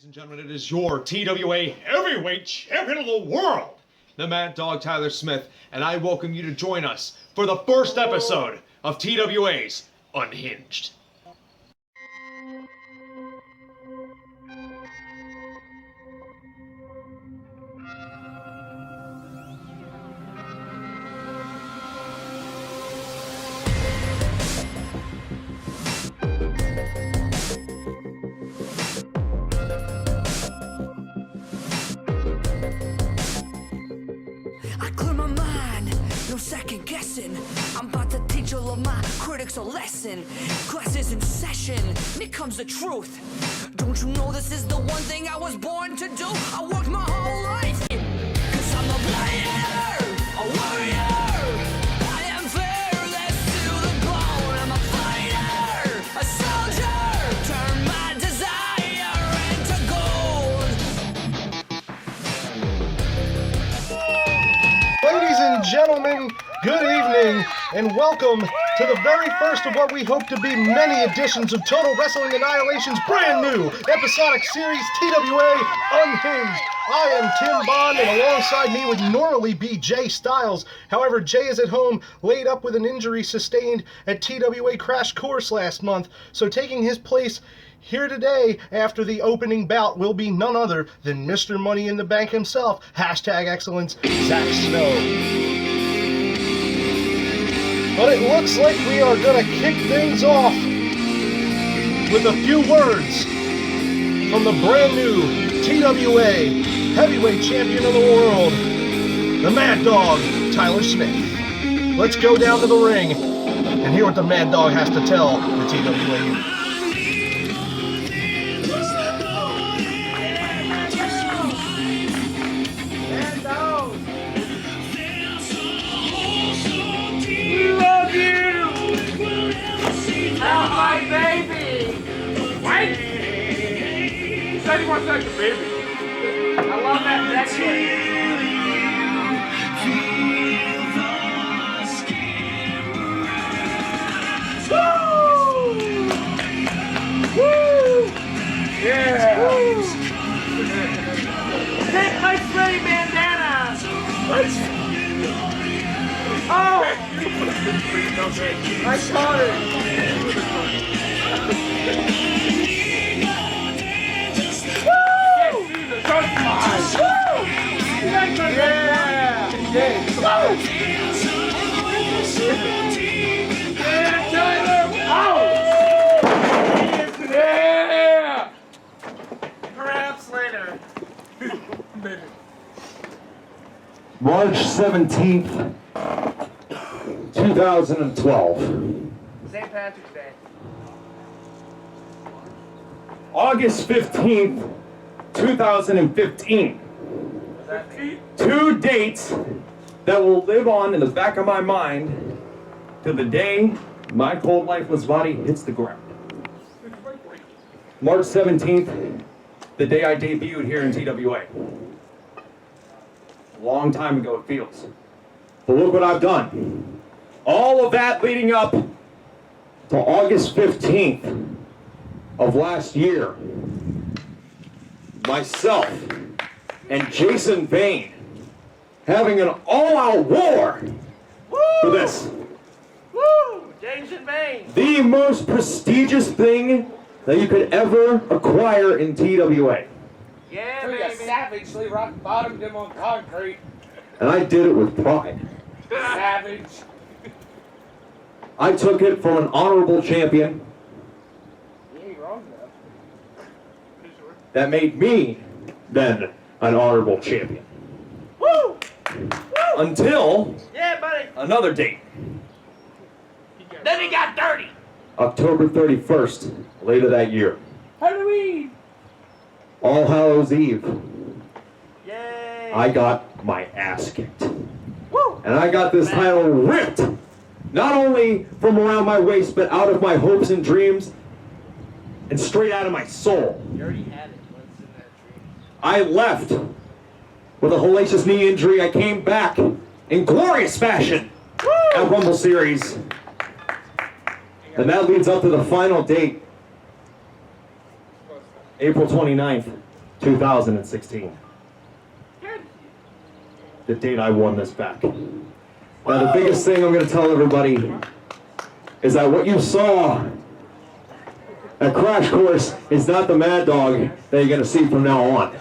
Ladies and gentlemen, it is your TWA Heavyweight Champion of the World, the Mad Dog Tyler Smith, and I welcome you to join us for the first episode of TWA's Unhinged. No second guessing. I'm about to teach all of my critics a lesson. Class is in session, and here comes the truth. Don't you know this is the one thing I was born to do? I worked my whole life, 'cause I'm a player, a warrior. I am fearless to the bone. I'm a fighter, a soldier. Turn my desire into gold. Ladies and gentlemen, good evening, and welcome to the very first of what we hope to be many editions of Total Wrestling Annihilation's brand new episodic series, TWA Unhinged. I am Tim Bond, and alongside me would normally be Jay Styles. However, Jay is at home, laid up with an injury sustained at TWA Crash Course last month, so taking his place here today after the opening bout will be none other than Mr. Money in the Bank himself, hashtag excellence, Zach Snow. But it looks like we are going to kick things off with a few words from the brand new TWA Heavyweight Champion of the World, the Mad Dog, Tyler Smith. Let's go down to the ring and hear what the Mad Dog has to tell the TWA. My baby! Wait! He said he wants to take the baby. I love that necklace. Woo! Woo! Yeah! Woo! Take my sweaty bandana! Oh! I caught it! Perhaps later. March 17th, 2012. St. Patrick's Day. August 15th, 2015. Two dates that will live on in the back of my mind to the day my cold, lifeless body hits the ground. March 17th, the day I debuted here in TWA. A long time ago it feels. But look what I've done. All of that leading up to August 15th of last year. Myself and Jason Vane having an all-out war for this. Woo! Jason Vane! The most prestigious thing that you could ever acquire in TWA. Yeah, baby! Savagely rock-bottomed him on concrete. And I did it with pride. Savage. I took it from an honorable champion You ain't wrong, though. that made me then an honorable champion. Woo! Woo! Until Yeah, buddy! another date. Then he got dirty! October 31st, later that year. Halloween! All Hallows Eve. Yay! I got my ass kicked. Woo! And I got this title ripped, not only from around my waist, but out of my hopes and dreams, and straight out of my soul. You already had it. What's in that dream? I left with a hellacious knee injury. I came back in glorious fashion at Rumble Series. And that leads up to the final date, April 29th, 2016. The date I won this back. Now the biggest thing I'm going to tell everybody is that what you saw at Crash Course is not the Mad Dog that you're going to see from now on.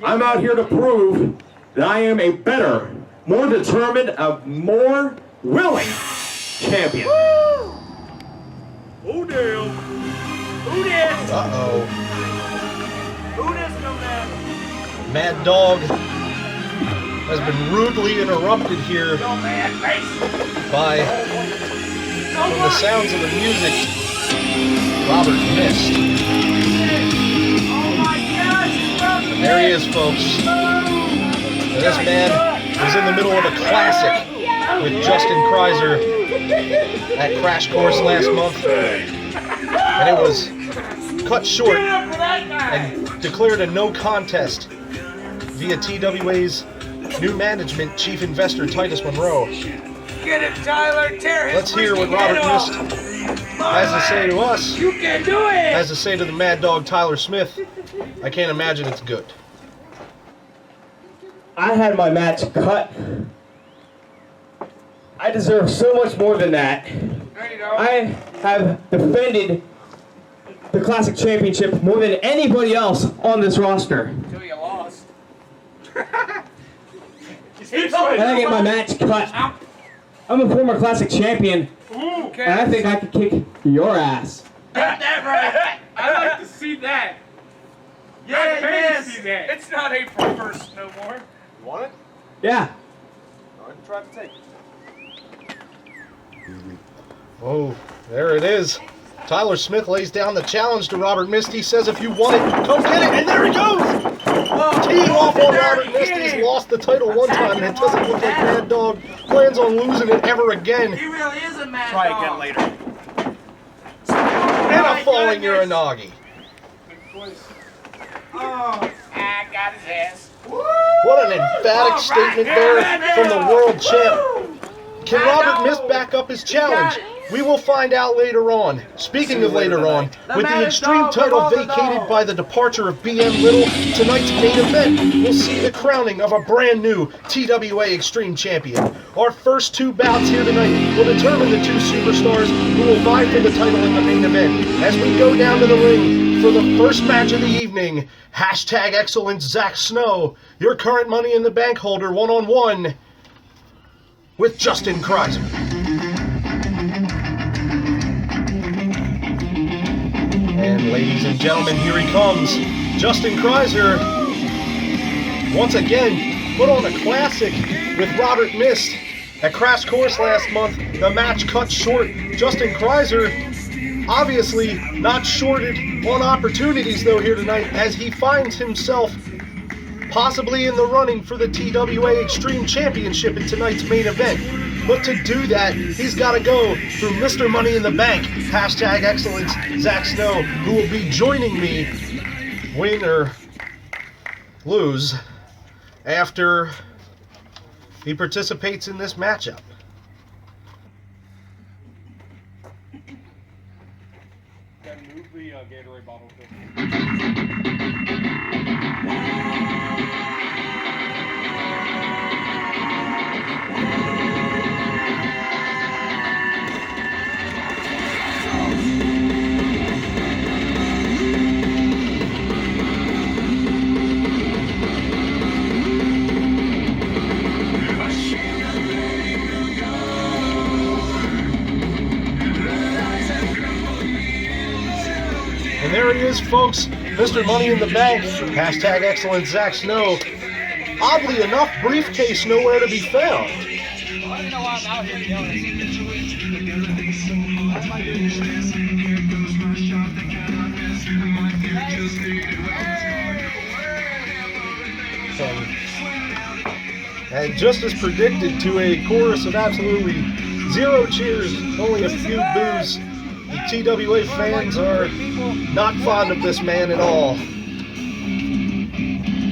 I'm out here to prove that I am a better, more determined, a more willing champion. Who damn? Who this? Uh-oh. Who this come down? Mad Dog has been rudely interrupted here Yo, man, face. by, from the sounds of the music, Robert missed. Oh my gosh. There he is, folks. Now, this man was in the middle of a classic with Justin Kryer at Crash Course last month, and it was cut short and declared a no contest via TWA's new management chief investor Titus Monroe. Get it, Tyler. Tear his Let's hear what freaking head Robert off. Mist has to say to us, You can do it. has to say to the Mad Dog Tyler Smith. I can't imagine it's good. I had my match cut. I deserve so much more than that. There you go. I have defended the Classic Championship more than anybody else on this roster. Until you lost. And I get my match cut. I'm a former Classic Champion, Okay. and I think I could kick your ass. Got that right. I'd like to see that. Yeah, it is. It's not April 1st no more. You want it? Yeah. I can try to take it. Oh, there it is. Tyler Smith lays down the challenge to Robert Mist. He says, if you want it, come get it. And there he goes. Teeing off on Robert Mist. He's lost the title one time, and it doesn't look like Mad Dog plans on losing it ever again. He really is a mad Try dog. again later. And a falling Uranagi. Oh, I got his ass. What an emphatic statement there from the world champ. Can Robert Mist back up his challenge? We will find out later on. Speaking of later on, with the Extreme title vacated by the departure of BM Little, tonight's main event will see the crowning of a brand new TWA Extreme Champion. Our first two bouts here tonight will determine the two superstars who will vie for the title in the main event. As we go down to the ring for the first match of the evening, hashtag Excellence Zach Snow, your current Money in the Bank holder one-on-one with Justin Kryer. And ladies and gentlemen, here he comes. Justin Kryer, once again, put on a classic with Robert Mist at Crash Course last month. The match cut short. Justin Kryer, obviously not shorted on opportunities though here tonight, as he finds himself possibly in the running for the TWA Extreme Championship in tonight's main event. But to do that, he's got to go through Mr. Money in the Bank, hashtag Excellence Zach Snow, who will be joining me, win or lose, after he participates in this matchup. Move the Gatorade bottle. And there he is, folks, Mr. Money in the Bank, hashtag Excellence Zach Snow. Oddly enough, briefcase nowhere to be found. And just as predicted, to a chorus of absolutely zero cheers, only a few boos, the TWA fans are not fond of this man at all.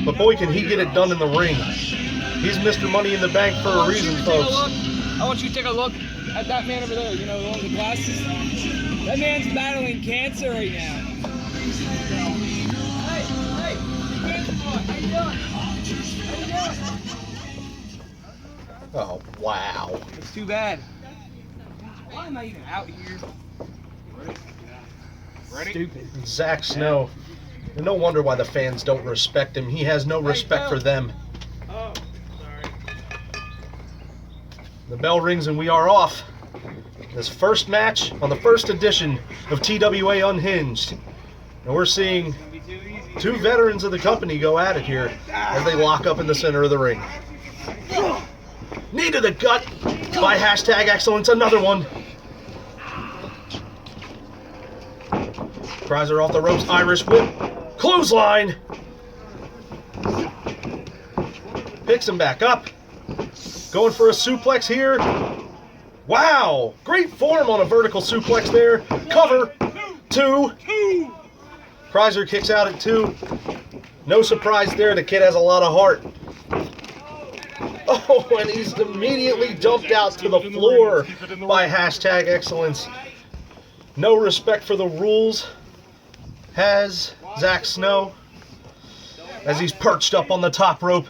But boy, can he get it done in the ring. He's Mr. Money in the Bank for a reason, folks. I want you to take a look at that man over there, you know, the one with the glasses. That man's battling cancer right now. Oh, wow. It's too bad. Why am I even out here? Ready? Stupid. Zach Snow. And no wonder why the fans don't respect him. He has no respect for them. Oh, sorry. The bell rings and we are off. This first match on the first edition of TWA Unhinged. And we're seeing two veterans of the company go at it here as they lock up in the center of the ring. Knee to the gut by hashtag excellence, another one. Kryer off the ropes, Irish whip, clothesline. Picks him back up. Going for a suplex here. Wow, great form on a vertical suplex there. Cover, 2. Kryer kicks out at 2. No surprise there, the kid has a lot of heart. Oh, and he's immediately dumped out to the floor by hashtag excellence. No respect for the rules has Zach Snow as he's perched up on the top rope.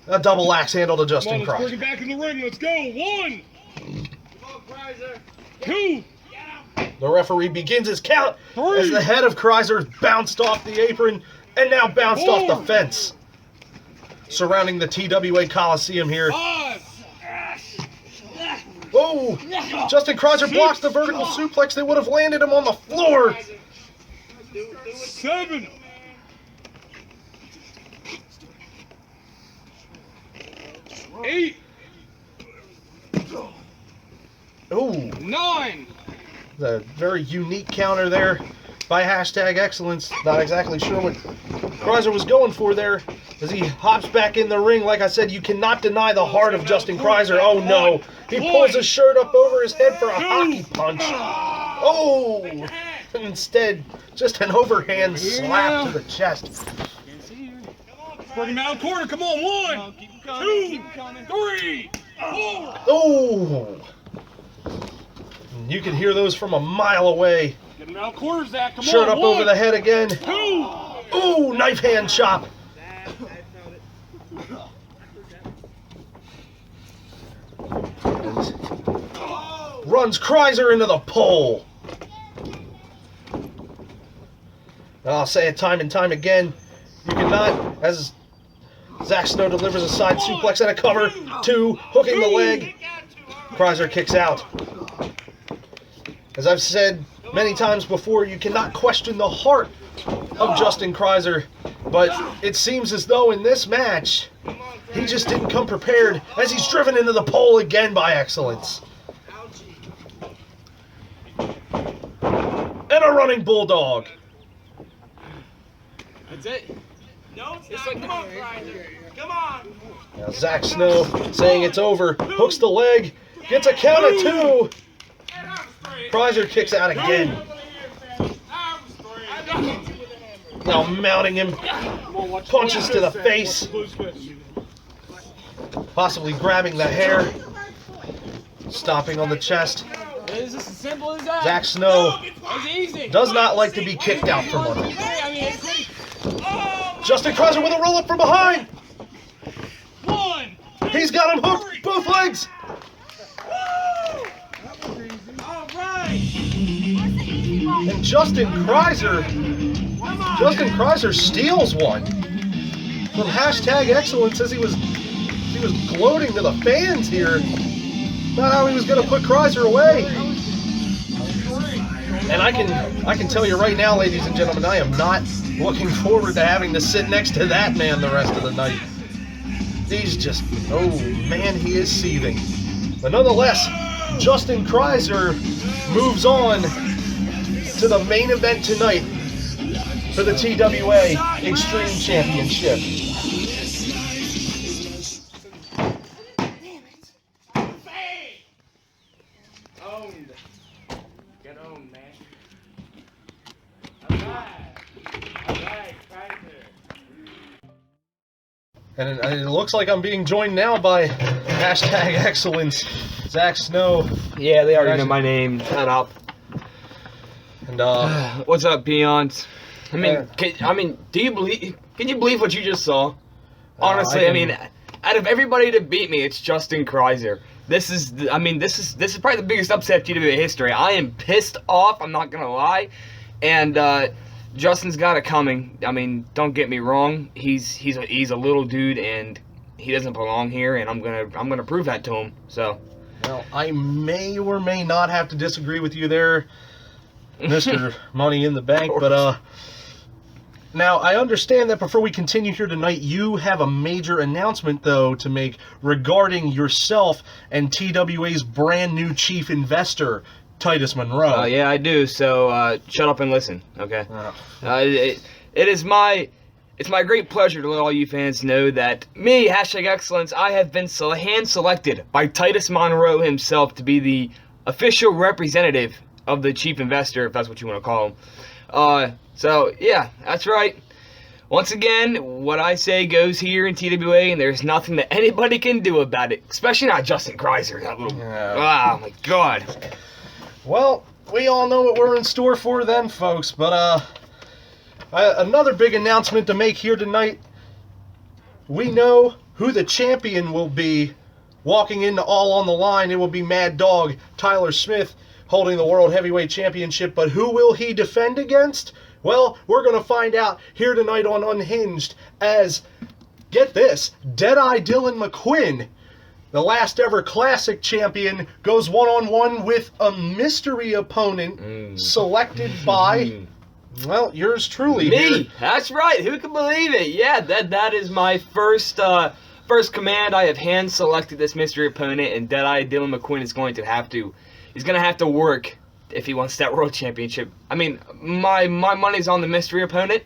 A double axe handle to Justin Kryer. Let's bring it back in the ring. Let's go. 1. 2. The referee begins his count as the head of Kryer bounced off the apron and now bounced off the fence. Surrounding the TWA Coliseum here. 5. Oh! Justin Kryer blocks the vertical suplex that would have landed him on the floor. 7. 8. Oh! 9. The very unique counter there by hashtag excellence. Not exactly sure what Kryer was going for there as he hops back in the ring. Like I said, you cannot deny the heart of Justin Kryer. Oh no! He pulls his shirt up over his head for a hockey punch. Oh! Instead, just an overhand slap to the chest. Bring him out of the corner. Come on. 1, 2, 3, 4. Oh! You can hear those from a mile away. Get him out of the corner, Zach. Come Shirt on. up over the head again. 2. Oh, knife hand chop. Runs Kryer into the pole. I'll say it time and time again. You cannot, as Zach Snow delivers a side suplex and a cover, 2, hooking the leg. Kryer kicks out. As I've said many times before, you cannot question the heart of Justin Kryer, but it seems as though in this match, he just didn't come prepared as he's driven into the pole again by excellence. And a running bulldog. That's it. No, it's not. Come on, Kryer. Come on. Now Zach Snow saying it's over, hooks the leg, gets a count of 2. Kryer kicks out again. Now mounting him, punches to the face, possibly grabbing the hair, stomping on the chest. Is this as simple as that? Zach Snow That's easy. does not like to be kicked out from under. I mean, it's pretty. Justin Kryer with a roll up from behind. 1. He's got him hooked, both legs. All right. And Justin Kryer steals one from hashtag excellence as he was gloating to the fans here about how he was going to put Kryer away. And I can tell you right now, ladies and gentlemen, I am not looking forward to having to sit next to that man the rest of the night. He's just, oh man, he is seething. But nonetheless, Justin Kryer moves on to the main event tonight for the TWA Extreme Championship. Owned. Get owned, man. All right, And it looks like I'm being joined now by hashtag excellence, Zach Snow. Yeah, they already know my name. Shut up. And What's up, peons? I mean, can you believe what you just saw? Honestly, I mean, out of everybody to beat me, it's Justin Kryer. This is probably the biggest upset of TWA history. I am pissed off, I'm not gonna lie. And Justin's got it coming. I mean, don't get me wrong. He's a little dude and he doesn't belong here, and I'm gonna prove that to him. So, well, I may or may not have to disagree with you there, Mr. Money in the Bank, but now I understand that before we continue here tonight, you have a major announcement though to make regarding yourself and TWA's brand new chief investor, Titus Monroe. Yeah, I do. So shut up and listen, okay? It's my great pleasure to let all you fans know that me, #Excellence, I have been hand-selected by Titus Monroe himself to be the official representative of the chief investor, if that's what you want to call him. So, yeah, that's right. Once again, what I say goes here in TWA, and there's nothing that anybody can do about it, especially not Justin Kryer, that little... Oh, my God. Well, we all know what we're in store for then, folks, but, another big announcement to make here tonight. We know who the champion will be walking into All on the Line. It will be Mad Dog Tyler Smith holding the World Heavyweight Championship, but who will he defend against? Well, we're going to find out here tonight on Unhinged as, get this, Deadeye Dylan McQuinn, the last ever Classic champion, goes one-on-one with a mystery opponent selected by... Well, yours truly. Me! Here. That's right. Who can believe it? Yeah, that is my first command. I have hand selected this mystery opponent, and Deadeye Dylan McQuinn is going to have to. He's going to have to work if he wants that world championship. I mean, my money's on the mystery opponent.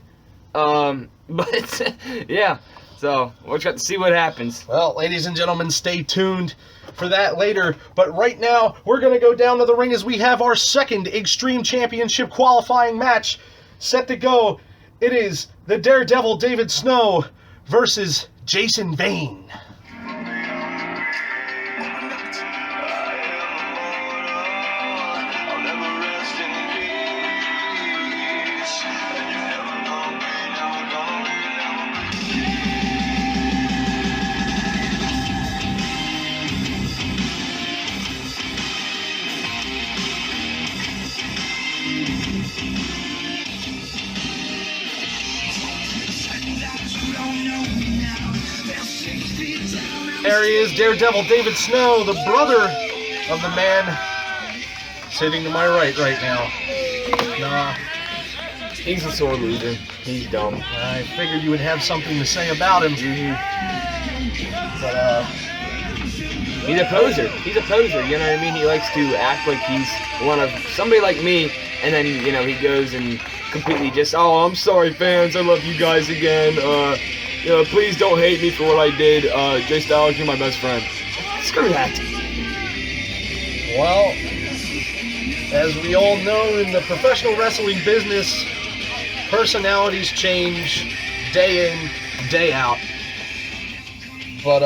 But yeah. So we'll try to see what happens. Well, ladies and gentlemen, stay tuned for that later. But right now, we're going to go down to the ring as we have our second Extreme Championship qualifying match set to go. It is the Daredevil David Snow versus Jason Vane. There he is, Daredevil David Snow, the brother of the man sitting to my right now. Nah, He's a sore loser. He's dumb. I figured you would have something to say about him. But, he's a poser. He's a poser, you know what I mean? He likes to act like he's one of somebody like me, and then, you know, he goes and completely just, oh, I'm sorry, fans. I love you guys again. You know, please don't hate me for what I did. Jay Styles, you're my best friend. Screw that. well, as we all know, in the professional wrestling business, personalities change day in, day out. But,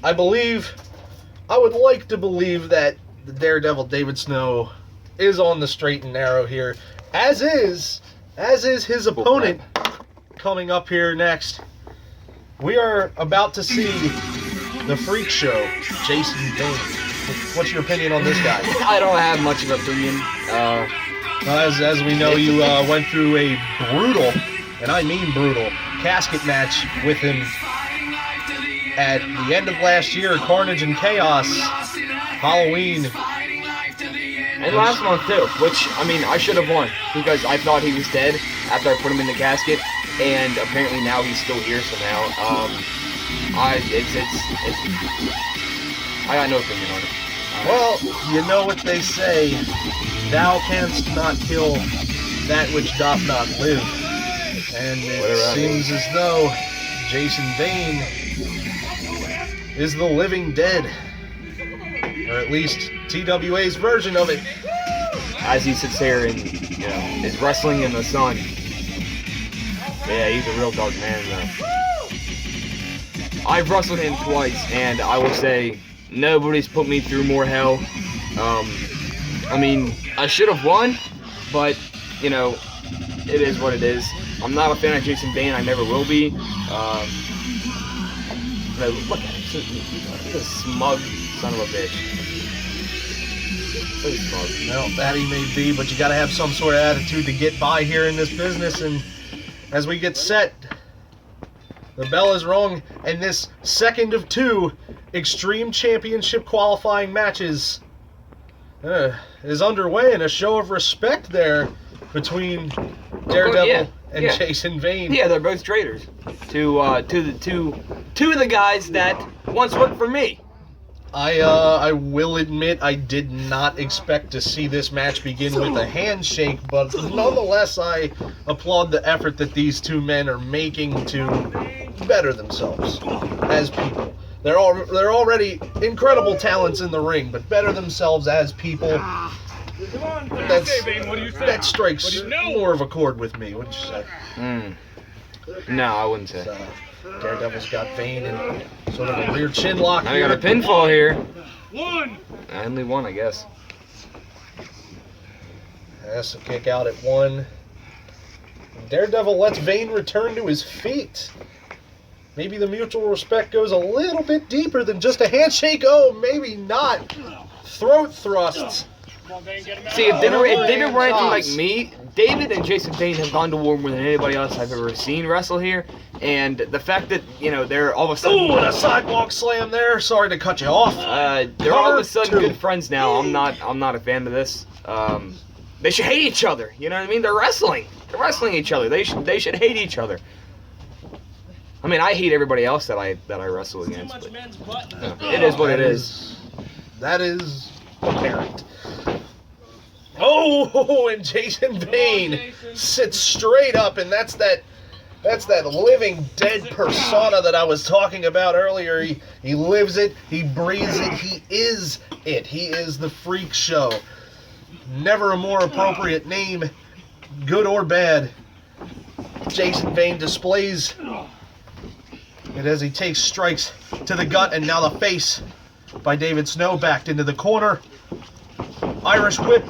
I would like to believe that the Daredevil David Snow is on the straight and narrow here, as is his opponent coming up here next. We are about to see the freak show, Jason Vane. What's your opinion on this guy? I don't have much of an opinion. As we know, you went through a brutal, and I mean brutal, casket match with him at the end of last year, Carnage and Chaos, Halloween. And last month too, which, I mean, I should have won, because I thought he was dead after I put him in the casket, and apparently now he's still here somehow. I got no opinion on it. Well, you know what they say, thou canst not kill that which doth not live. And it seems as though Jason Vane is the living dead. Or at least TWA's version of it. As he sits there and, you know, is wrestling in the sun. Yeah, he's a real dark man, though. I've wrestled him twice, and I will say, nobody's put me through more hell. I mean, I should have won, but, you know, it is what it is. I'm not a fan of Jason Vane. I never will be. But look at him. He's a smug son of a bitch. So smug. Well, that he may be, but you got to have some sort of attitude to get by here in this business. And as we get set, the bell is rung, and this second of 2 Extreme Championship qualifying matches is underway, and a show of respect there between Daredevil and Jason Vane. Yeah, they're both traitors to the guys that once worked for me. I will admit I did not expect to see this match begin with a handshake, but nonetheless I applaud the effort that these two men are making to better themselves as people. They're already incredible talents in the ring, but better themselves as people. That strikes more of a chord with me, wouldn't you say? No, I wouldn't say. Daredevil's got Vane in sort of a rear chin lock I here. got a pinfall here. Only one, I guess. Has to kick out at 1. Daredevil lets Vane return to his feet. Maybe the mutual respect goes a little bit deeper than just a handshake. Oh, maybe not. Throat thrusts. See, if they were anything like me, David and Jason Vane have gone to war more than anybody else I've ever seen wrestle here. And the fact that, they're all of a sudden... Ooh, and a sidewalk slam there. Sorry to cut you off. They're all of a sudden good friends now. I'm not a fan of this. They should hate each other. You know what I mean? They're wrestling. They're wrestling each other. They should hate each other. I mean, I hate everybody else that I wrestle against. But, it is what it is. That is apparent. Oh, and Jason Vane sits straight up, and that's that living dead persona that I was talking about earlier. He lives it, he breathes it, he is it. He is the freak show. Never a more appropriate name, good or bad. Jason Vane displays it as he takes strikes to the gut, and now the face by David Snow backed into the corner. Irish whip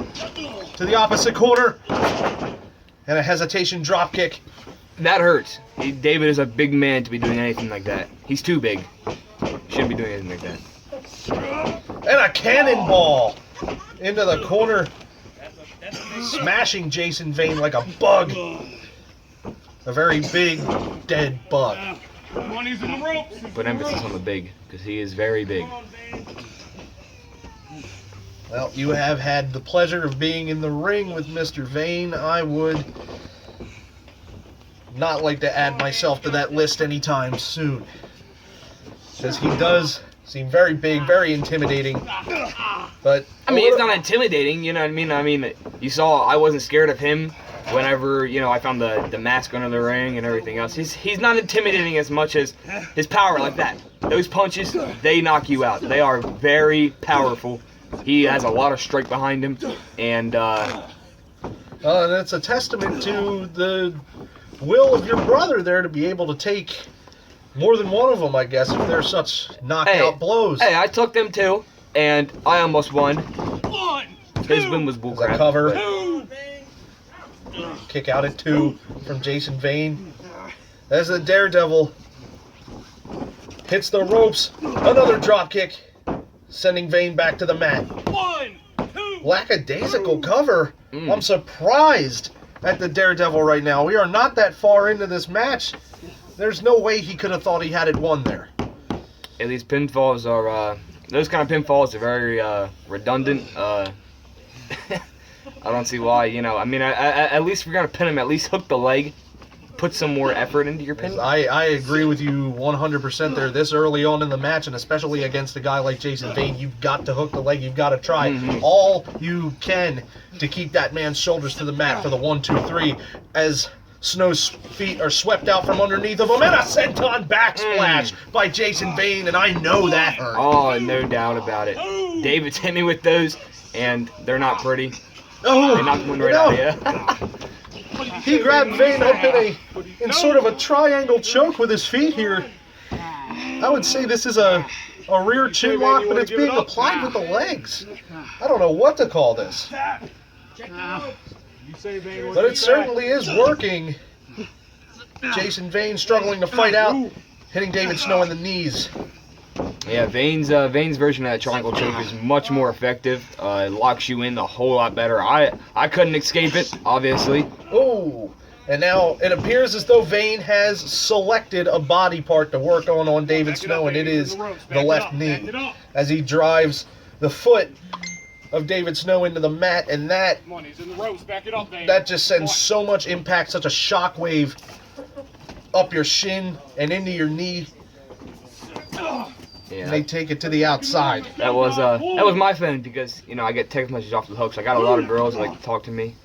to the opposite corner, and a hesitation drop kick. That hurts. David is a big man to be doing anything like that. He's too big. Shouldn't be doing anything like that. And a cannonball into the corner, smashing Jason Vane like a bug. A very big, dead bug. Put emphasis on the big, because he is very big. Well, you have had the pleasure of being in the ring with Mr. Vane. I would not like to add myself to that list anytime soon, because he does seem very big, very intimidating. But I mean, it's not intimidating, you know what I mean? I mean, you saw I wasn't scared of him whenever, I found the mask under the ring and everything else. He's not intimidating as much as his power like that. Those punches, they knock you out. They are very powerful. He has a lot of strength behind him, and that's a testament to the will of your brother there to be able to take more than one of them, I guess, if they're such knockout blows. Hey, I took them too, and I almost won. His win was bullcrap. Cover. Kick out at 2 from Jason Vane. As the Daredevil hits the ropes, another drop kick, sending Vane back to the mat. 1, 2. Lackadaisical cover. I'm surprised at the Daredevil right now. We are not that far into this match. There's no way he could have thought he had it won there. Yeah, these pinfalls are, those kind of pinfalls are very redundant. I don't see why, I mean, at least if you're going to pin him, at least hook the leg. Put some more effort into your pin. I agree with you 100% there. This early on in the match, and especially against a guy like Jason Vane, you've got to hook the leg. You've got to try all you can to keep that man's shoulders to the mat for the 1, 2, 3. As Snow's feet are swept out from underneath of him, and a senton backsplash by Jason Vane, and I know that hurt. Oh, no doubt about it. David's hit me with those, and they're not pretty. Oh, they knocked one right out of you. He grabbed Vane up in sort of a triangle choke with his feet here. I would say this is a rear chin lock, but it's being applied with the legs. I don't know what to call this. But it certainly is working. Jason Vane struggling to fight out, hitting David Snow in the knees. Yeah, Vane's version of that triangle choke is much more effective. It locks you in a whole lot better. I couldn't escape it, obviously. Oh, and now it appears as though Vane has selected a body part to work on David Snow, and it is the left knee. As he drives the foot of David Snow into the mat, and that just sends so much impact, such a shockwave up your shin and into your knee. Yeah. And they take it to the outside. That was my feeling because I get text messages off the hooks. I got a lot of girls that like to talk to me.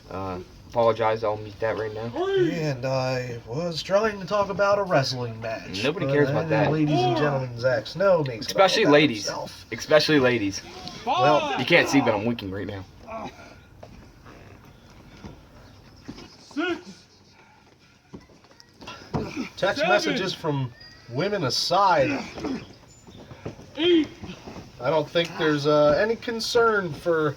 Apologize, I'll mute that right now. And I was trying to talk about a wrestling match. Nobody cares about that. Ladies and gentlemen, Zack Snow makes especially ladies. Himself. Especially ladies. Well, you can't see, but I'm winking right now. 6. Text messages from women aside, 8. I don't think there's any concern for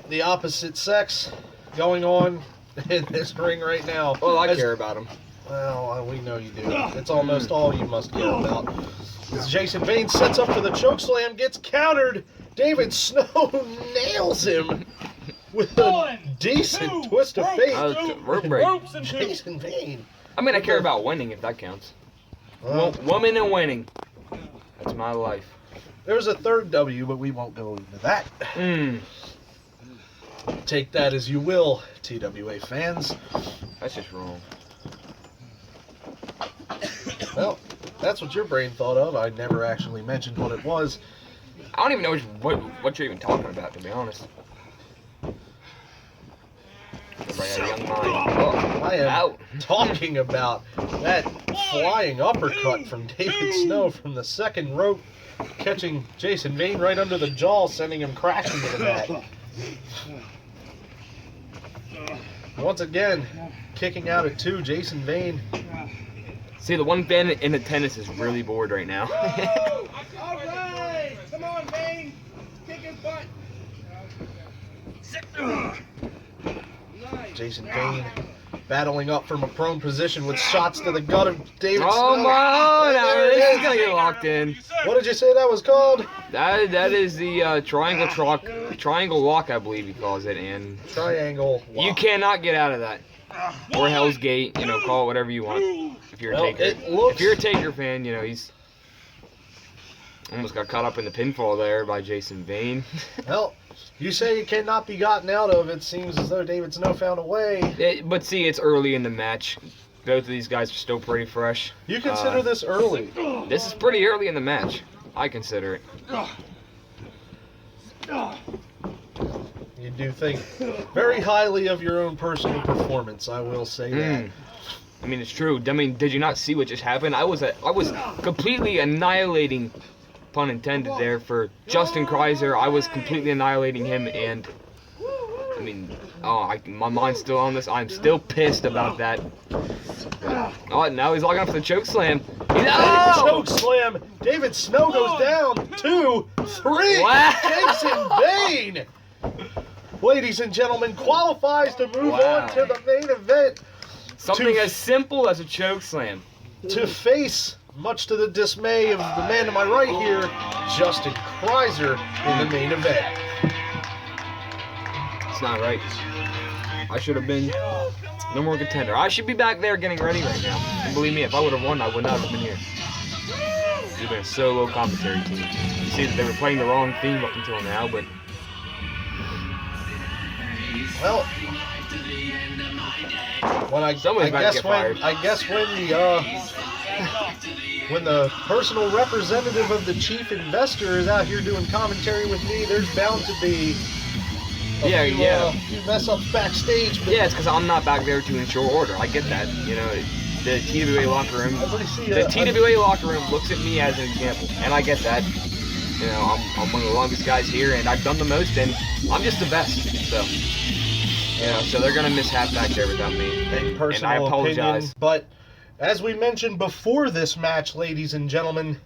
the opposite sex going on in this ring right now. Well, I care about them. Well, we know you do. It's almost all you must care about. As Jason Vane sets up for the chokeslam, gets countered. David Snow nails him with a decent twist of fate. Rope break. Jason Vane. I mean, I care about winning if that counts. Well, Woman and winning. That's my life. there's a third W, but we won't go into that. Take that as you will, TWA fans. That's just wrong. Well, that's what your brain thought of. I never actually mentioned what it was. I don't even know what you're even talking about, to be honest. Everybody got a young mind. Oh, I am out. talking about that flying uppercut from David Snow from the second rope, catching Jason Vane right under the jaw, sending him crashing to the mat. Once again, kicking out at 2, Jason Vane. See, the one fan in attendance is really bored right now. All right. Come on, Vane. Kick his butt. Jason Vane battling up from a prone position with shots to the gut of David Oh Snow. my! No, this is gonna get locked in. What did you say that was called? That is the triangle lock, I believe he calls it, and Triangle lock. you cannot get out of that. Or Hell's Gate, call it whatever you want. If you're a Well, Taker, it looks- if you're a Taker fan, he's almost got caught up in the pinfall there by Jason Vane. Well, you say it cannot be gotten out of. It seems as though David Snow found a way. But see, it's early in the match. Both of these guys are still pretty fresh. You consider this early. This is pretty early in the match. I consider it. You do think very highly of your own personal performance, I will say that. I mean, it's true. I mean, did you not see what just happened? I was completely annihilating, pun intended there, for Justin Kryer. I was completely annihilating him, and I mean, my mind's still on this. I'm still pissed about that. Oh, now he's logging up for the choke slam. Choke slam. David Snow goes down. 2, 3. Wow. Jason Vane, ladies and gentlemen, qualifies to move on to the main event. Something as simple as a choke slam. To face, much to the dismay of the man to my right here, Justin Kryer in the main event. It's not right. I should have been number 1 contender. I should be back there getting ready right now. And believe me, if I would have won, I would not have been here. It would have been a solo commentary team. You see that they were playing the wrong theme up until now, but Well, when I guess when the personal representative of the chief investor is out here doing commentary with me, there's bound to be a few mess ups backstage. But yeah, it's because I'm not back there to ensure order. I get that. The TWA locker room. The TWA locker room looks at me as an example, and I get that. I'm one of the longest guys here, and I've done the most, and I'm just the best. So they're gonna mishap back there without me. A personal and I apologize. opinion, but as we mentioned before this match, ladies and gentlemen,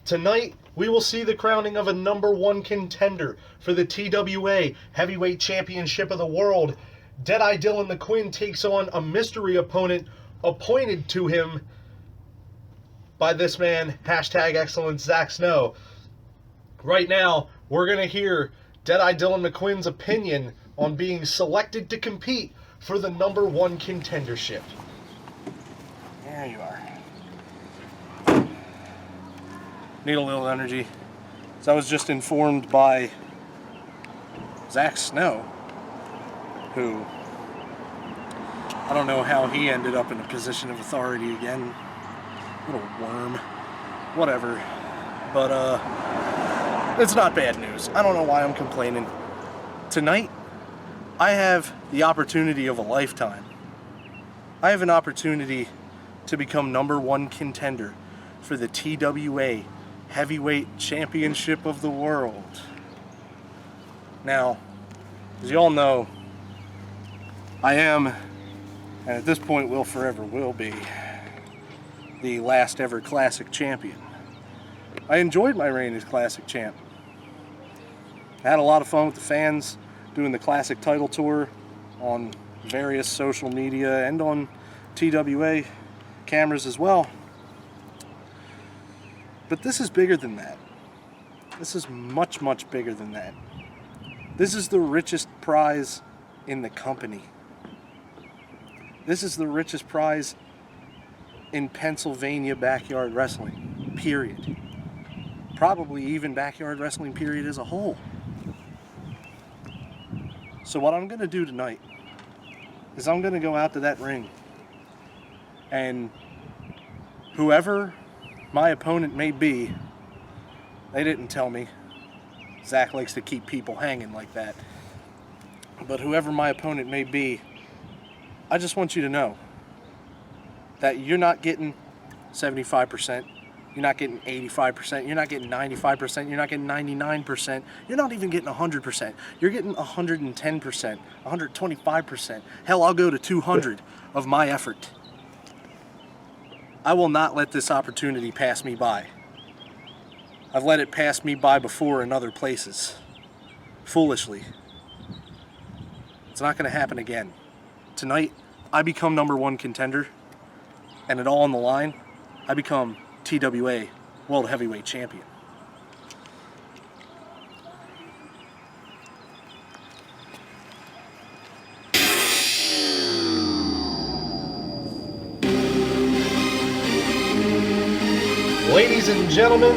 tonight we will see the crowning of a #1 contender for the TWA Heavyweight Championship of the World. Deadeye Dylan McQuinn takes on a mystery opponent appointed to him by this man, #Excellence Zach Snow. Right now, we're going to hear Deadeye Dylan McQuinn's opinion on being selected to compete for the #1 contendership. There you are. Need a little energy. So I was just informed by Zach Snow, who I don't know how he ended up in a position of authority again. Little worm. Whatever. But it's not bad news. I don't know why I'm complaining. Tonight, I have the opportunity of a lifetime. I have an opportunity to become #1 contender for the TWA Heavyweight Championship of the world. Now, as you all know, I am, and at this point will forever will be, the last ever Classic champion. I enjoyed my reign as Classic champ. I had a lot of fun with the fans doing the Classic title tour on various social media and on TWA cameras as well. But this is bigger than that. This is much, much bigger than that. This is the richest prize in the company. This is the richest prize in Pennsylvania backyard wrestling, period. Probably even backyard wrestling, period, as a whole. So what I'm going to do tonight is I'm going to go out to that ring, and whoever my opponent may be, they didn't tell me. Zach likes to keep people hanging like that. But whoever my opponent may be, I just want you to know that you're not getting 75%, you're not getting 85%, you're not getting 95%, you're not getting 99%, you're not even getting 100%. You're getting 110%, 125%. Hell, I'll go to 200 of my effort. I will not let this opportunity pass me by. I've let it pass me by before in other places, foolishly. It's not going to happen again. Tonight, I become #1 contender, and it all on the line, I become TWA World Heavyweight Champion. Ladies and gentlemen,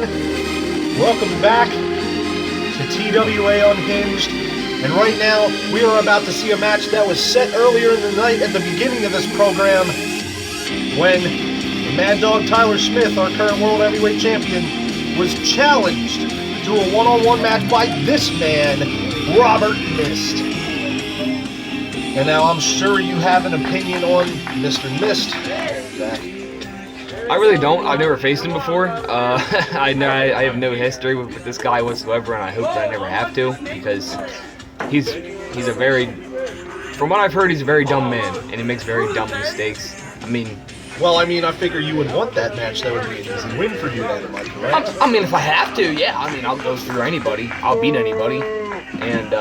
welcome back to TWA Unhinged. And right now, we are about to see a match that was set earlier in the night at the beginning of this program when the Mad Dog Tyler Smith, our current World Heavyweight Champion, was challenged to a one-on-one match by this man, Robert Mist. And now I'm sure you have an opinion on Mr. Mist, Zach. I really don't. I've never faced him before. I have no history with this guy whatsoever, and I hope that I never have to, because he's a very, from what I've heard, he's a very dumb man, and he makes very dumb mistakes. I figure you would want that match. That would be an easy win for you then, am I correct? If I have to, yeah. I'll go through anybody. I'll beat anybody. And,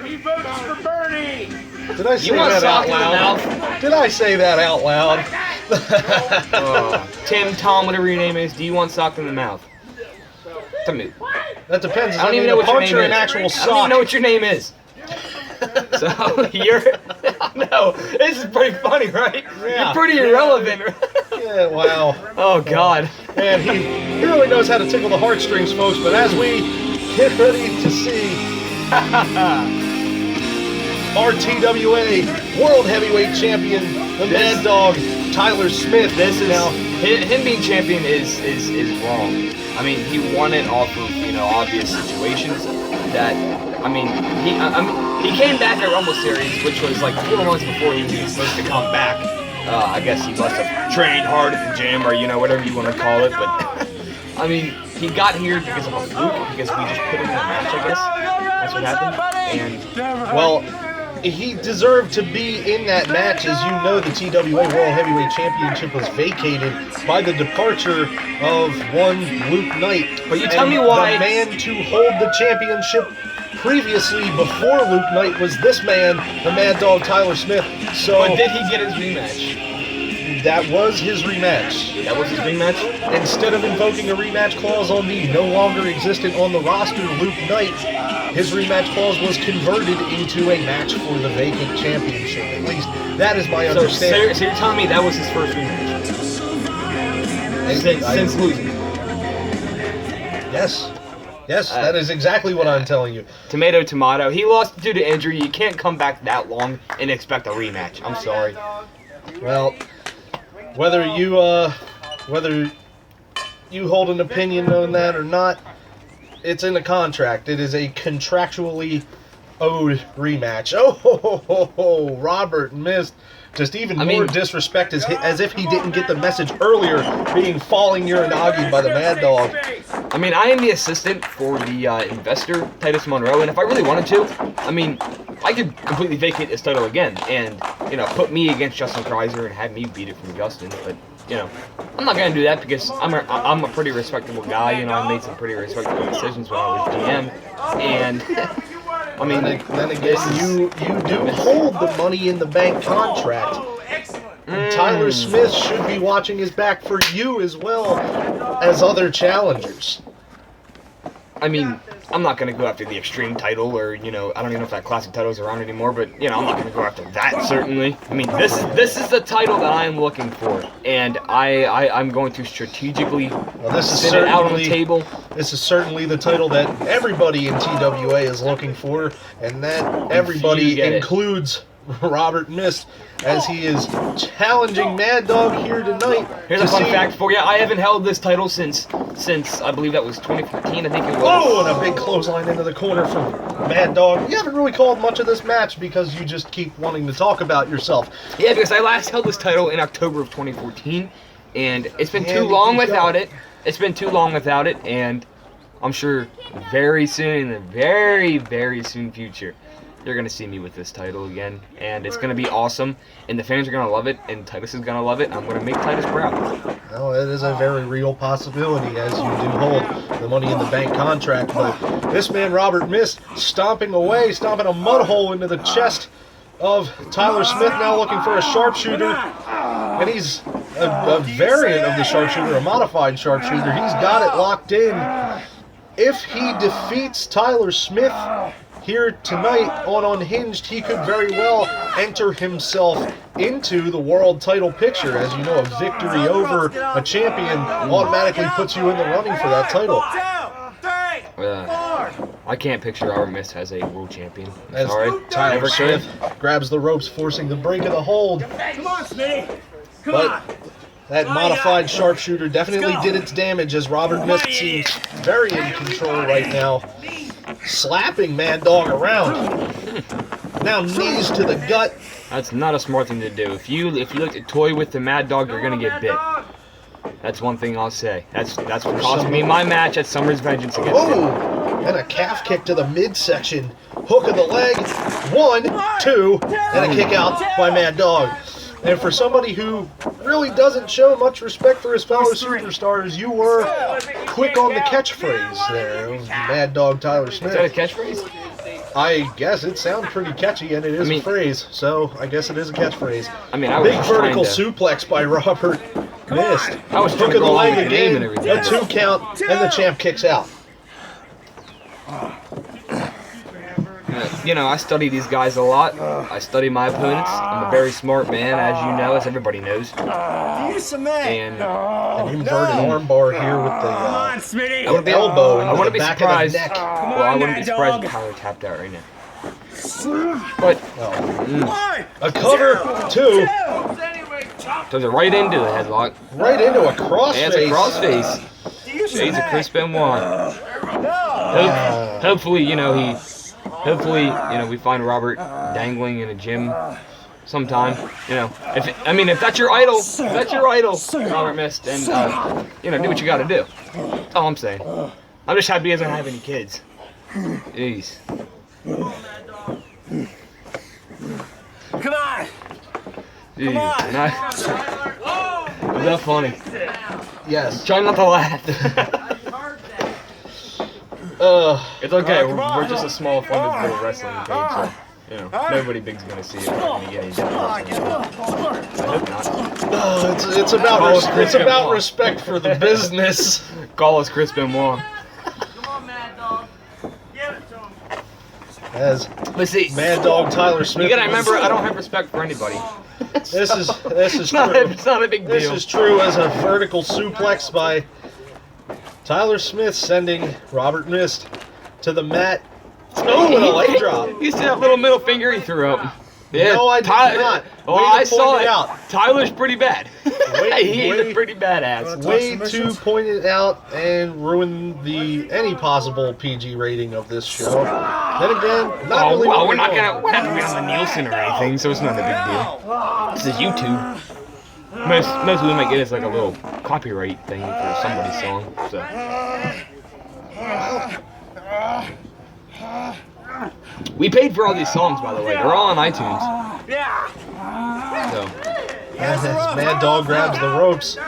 He votes for Bernie! Did I say that out loud? Did I say that out loud? Tim, Tom, whatever your name is, do you want socked in the mouth? To me. That depends. I don't even know what your name is. I don't even know what your name is. So, no, this is pretty funny, right? Yeah. You're pretty irrelevant. Yeah, wow. Oh, God. Man, he really knows how to tickle the heartstrings, folks, but as we get ready to see our TWA World Heavyweight Champion, the Mad Dog, Tyler Smith. This is now him being champion is wrong. He won it off of obvious situations. That he came back at Rumble Series, which was like 4 months before he was supposed to come back. I guess he must have trained hard at the gym, or whatever you want to call it. But he got here because of a fluke, because we just put him in a match. I guess that's what happened. And well, he deserved to be in that match. As you know, the TWA World Heavyweight Championship was vacated by the departure of one Luke Knight. But you tell me why the man to hold the championship previously, before Luke Knight, was this man, the Mad Dog Tyler Smith. So But did he get his rematch? that was his rematch. That was his rematch? Instead of invoking a rematch clause on the no longer existent on the roster Luke Knight, his rematch clause was converted into a match for the vacant championship. At least that is my So understanding. you're telling me that was his first rematch? Since losing. Yes. Yes, that is exactly what I'm telling you. Tomato, tomato. He lost due to injury. You can't come back that long and expect a rematch. I'm sorry. Well, whether you hold an opinion on that or not, it's in the contract. It is a contractually owed rematch. Oh, Robert missed. Just even more disrespect as if he didn't get the message earlier, being falling uranagi by the Mad Dog. I mean, I am the assistant for the investor, Titus Monroe, and if I really wanted to, I mean, I could completely vacate this title again and, put me against Justin Kryer and have me beat it from Justin, but, I'm not going to do that because I'm a pretty respectable guy, I made some pretty respectable decisions when I was GM, and... I mean, then again, you do hold the Money in the Bank contract. Tyler Smith should be watching his back for you as well as other challengers. I mean, I'm not going to go after the Extreme title or, I don't even know if that Classic title is around anymore, but, I'm not going to go after that, certainly. I mean, this is the title that I am looking for, and I'm going to strategically sit it out on the table. This is certainly the title that everybody in TWA is looking for, and that everybody includes Robert Mist, as he is challenging Mad Dog here tonight. Here's a fun fact for you. I haven't held this title since I believe that was 2014, I think it was. Oh, and a big clothesline into the corner from Mad Dog. You haven't really called much of this match because you just keep wanting to talk about yourself. Yeah, because I last held this title in October of 2014, and it's been too long without it. It's been too long without it, and I'm sure very soon, in the very, very soon future, you're going to see me with this title again, and it's going to be awesome, and the fans are going to love it, and Titus is going to love it, and I'm going to make Titus proud. Well, it is a very real possibility as you do hold the Money in the Bank contract, but this man, Robert Mist, stomping a mud hole into the chest of Tyler Smith, now looking for a sharpshooter, and he's a variant of the sharpshooter, a modified sharpshooter. He's got it locked in. If he defeats Tyler Smith here tonight on Unhinged, he could very well enter himself into the world title picture. As you know, a victory over a champion automatically puts you in the running for that title. I can't picture Robert Mist as a world champion. As Sorry. Tyler Smith grabs the ropes, forcing the break of the hold. Come on, Smitty. But that modified sharpshooter definitely did its damage, as Robert Mist seems very in control right now. Slapping Mad Dog around. Now knees to the gut. That's not a smart thing to do. If you like to toy with the Mad Dog, you're gonna get bit. That's one thing I'll say. That's what cost me my match at Summer's Vengeance against him. And a calf kick to the midsection. Hook of the leg. 1, 2, and a kick out by Mad Dog. And for somebody who really doesn't show much respect for his fellow superstars, you were quick on the catchphrase there, Mad Dog Tyler Smith. Is that a catchphrase? I guess it sounds pretty catchy, and it is a phrase, so I guess it is a catchphrase. I mean, I was big vertical suplex by Robert Mist. I was Hook of the leg again, and a 2 count, and the champ kicks out. I study these guys a lot. I study my opponents. I'm a very smart man, as you know, as everybody knows. And an inverted armbar here with the elbow I into wouldn't the be back surprised. of the neck. Well, I wouldn't be surprised if Tyler tapped out right now. But a cover, 2. Does it right into the headlock. Right into a crossface. Yeah, it's a crossface. Shades of Chris Benoit. Hopefully, we find Robert dangling in a gym sometime. If that's your idol, Robert Mist, and do what you got to do. That's all I'm saying. I'm just happy he doesn't have any kids. Jeez. Come on! Jeez. Was that funny? Yes. Try not to laugh. It's okay. We're just a small funded little wrestling page, so you know nobody big's gonna see it. We're not gonna get any different. I hope not. It's about respect for the business. Call us Chris Benoit. As But see, Mad Dog Tyler Smith. you gotta remember, I don't have respect for anybody. This is It's true. not a big deal. This is true as a vertical suplex by Tyler Smith sending Robert Mist to the mat. Oh, and a leg drop. You see that little middle finger he threw up? Yeah, No, I did not. Oh, Way to I saw point it. it out. Tyler's pretty bad. He's way- a pretty badass. Way to point it out and ruin any possible PG rating of this show. Then again, not Oh really. well, what we're not going. gonna have to be on the Nielsen or anything, so it's not a big deal. This is YouTube. Most we might get is like a little copyright thing for somebody's song. So. We paid for all these songs, by the way. They're all on iTunes. So. As Mad Dog grabs the ropes,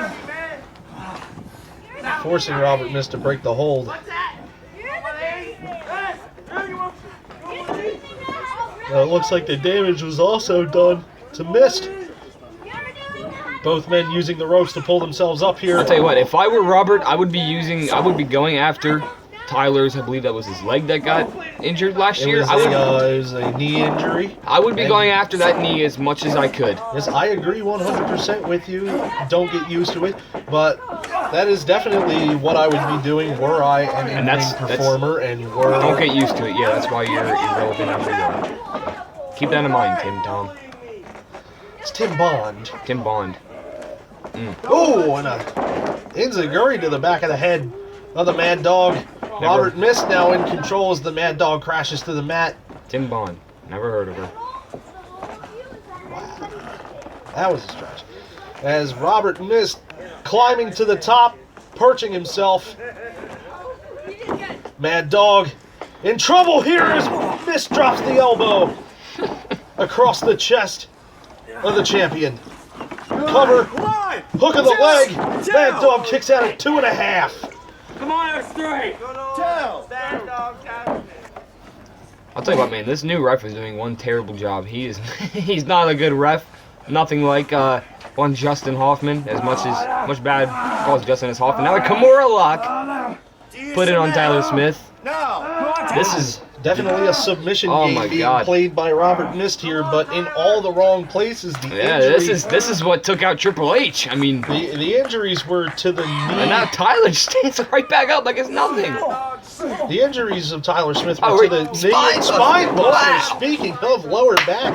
forcing Robert Mist to break the hold. It looks like the damage was also done to Mist. Both men using the ropes to pull themselves up here. I'll tell you what, if I were Robert, I would be going after Tyler's, I believe that was his leg that got injured last year. It was a knee injury. I would be going after that knee as much as I could. Yes, I agree 100% with you. Don't get used to it, but that is definitely what I would be doing were I an in-ring performer and were. Don't get used to it. Yeah, that's why you're irrelevant after that. Keep that in mind, Tom. It's Tim Bond. Tim Bond. Oh, and a enziguri to the back of the head of the Mad Dog. Robert Mist now in control as the Mad Dog crashes to the mat. Tim Bond. Never heard of her. Wow. That was a stretch. As Robert Mist climbing to the top, perching himself. Mad Dog in trouble here as Mist drops the elbow across the chest of the champion. Cover, hook of the leg. Mad Dog kicks out at 2.5. Come on, straight. I'll tell you what, man. This new ref is doing one terrible job. He's not a good ref. Nothing like one Justin Hoffman. As much bad calls Justin as Hoffman. Now a Kimura lock. Put it on Tyler Smith. This is definitely a submission Oh game my being God. played by Robert Mist here, but in all the wrong places. The injury, this is what took out Triple H. I mean, the injuries were to the knee. and now Tyler stands right back up like it's nothing. The injuries of Tyler Smith were Oh, to the knee, spine buster. Wow. Speaking of lower back,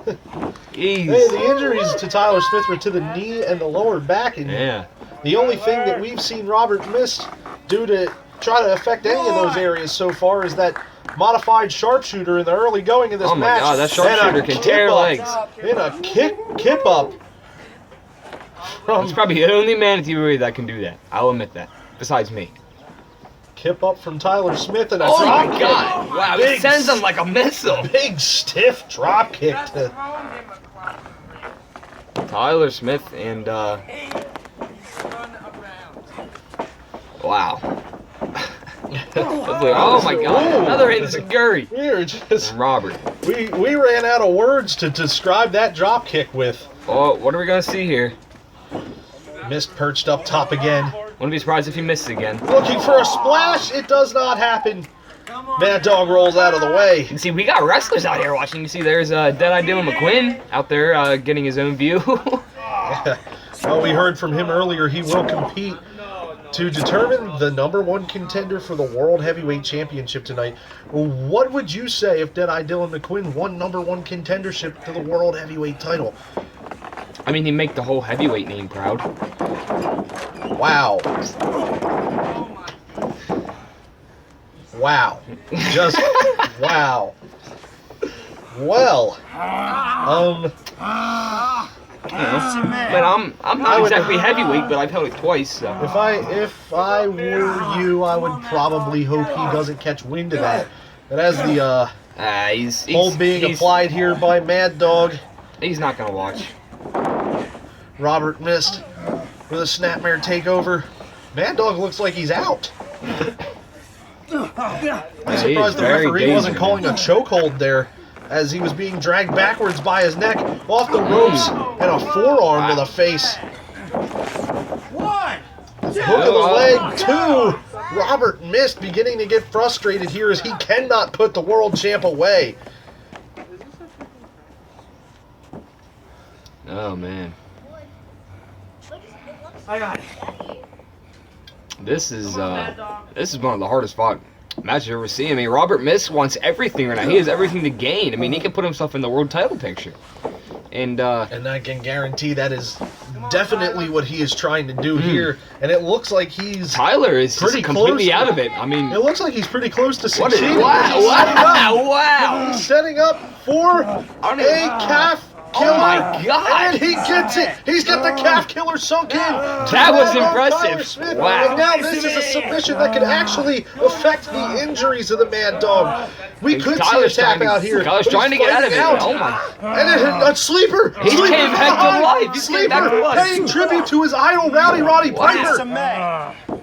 Jeez. hey, the injuries to Tyler Smith were to the knee and the lower back, and Yeah. the only thing that we've seen Robert Mist do to try to affect any of those areas so far is that modified sharpshooter in the early going of this Oh my match. God, that and a sharpshooter can tear kip up, legs. In a kip up. He's probably the only man at TV that can do that. I'll admit that. Besides me. Kip up from Tyler Smith and a Oh drop my kick. God! Wow, he Big sends him like a missile. Big stiff drop kick to Tyler Smith and wow. Oh my God! Another enziguri. we're just Robert. we ran out of words to describe that drop kick with. Oh, what are we gonna see here? Mist perched up top again. Wouldn't be surprised if he missed again. Looking for a splash. It does not happen. Mad Dog rolls out of the way. You see, we got wrestlers out here watching. You see, there's Dead-Eye Dylan McQuinn out there getting his own view. Well, we heard from him earlier. He will compete to determine the #1 contender for the World Heavyweight Championship tonight. What would you say if Dead-Eye Dylan McQuinn won #1 contendership to the World Heavyweight title? I mean, he'd make the whole heavyweight name proud. Wow. Wow. Just wow. Well, But I'm not exactly heavyweight, but I've held it twice. So. if I were you, I would probably hope he doesn't catch wind of that. But as the He's hold being applied here by Mad Dog, He's not gonna watch. Robert Mist with a snapmare takeover. Mad Dog looks like he's out. I'm surprised the referee wasn't calling a chokehold there, as he was being dragged backwards by his neck off the ropes and a forearm to the face. Hook of the leg, 2. Robert Mist beginning to get frustrated here as he cannot put the world champ away. Oh, man. I got it. This is one of the hardest fought matches I've ever seen. I mean, Robert Mist wants everything right now. He has everything to gain. I mean, he can put himself in the world title picture. And I can guarantee that is definitely what he is trying to do here. And it looks like he's Tyler is pretty completely close. out of it. I mean, It looks like he's pretty close to what is, succeeding. wow. He's setting up for a calf killer. Oh my God. And he gets it. He's got the calf killer sunk in. That was impressive. Wow. And now this is a submission that could actually affect the injuries of the Mad Dog. We could Tyler's see a tap out here. Tyler's but trying to he's get out of it. fighting Oh my. And a sleeper. He Sleeper came back to behind. life. He came back to Sleeper life. paying tribute to his idol, Rowdy Roddy Piper.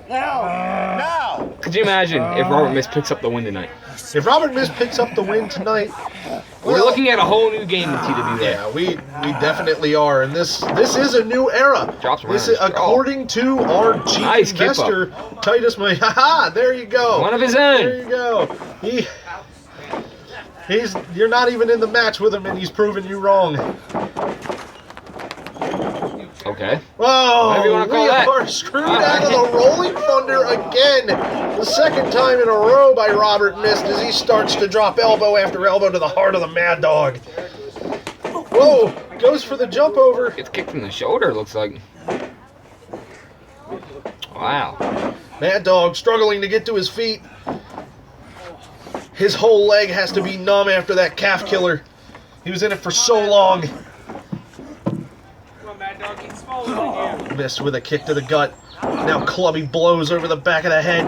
Now! Could you imagine if Robert Mist picks up the win tonight? If Robert Mist picks up the win tonight, We're looking at a whole new game in TWA. yeah, we definitely are, and this is a new era. Drops him This around is his jaw. according to our chief Nice kip up. investor, Titus May. Haha, there you go. One of his There own. you go. You're not even in the match with him, and he's proven you wrong. Okay. Whoa! Whatever you wanna call we that. are screwed out of the Rolling Thunder again. The second time in a row by Robert Mist as he starts to drop elbow after elbow to the heart of the Mad Dog. Whoa! Goes for the jump over. Gets kicked in the shoulder, looks like. Wow. Mad Dog struggling to get to his feet. His whole leg has to be numb after that calf killer. He was in it for so long. Missed with a kick to the gut. Now clubby blows over the back of the head.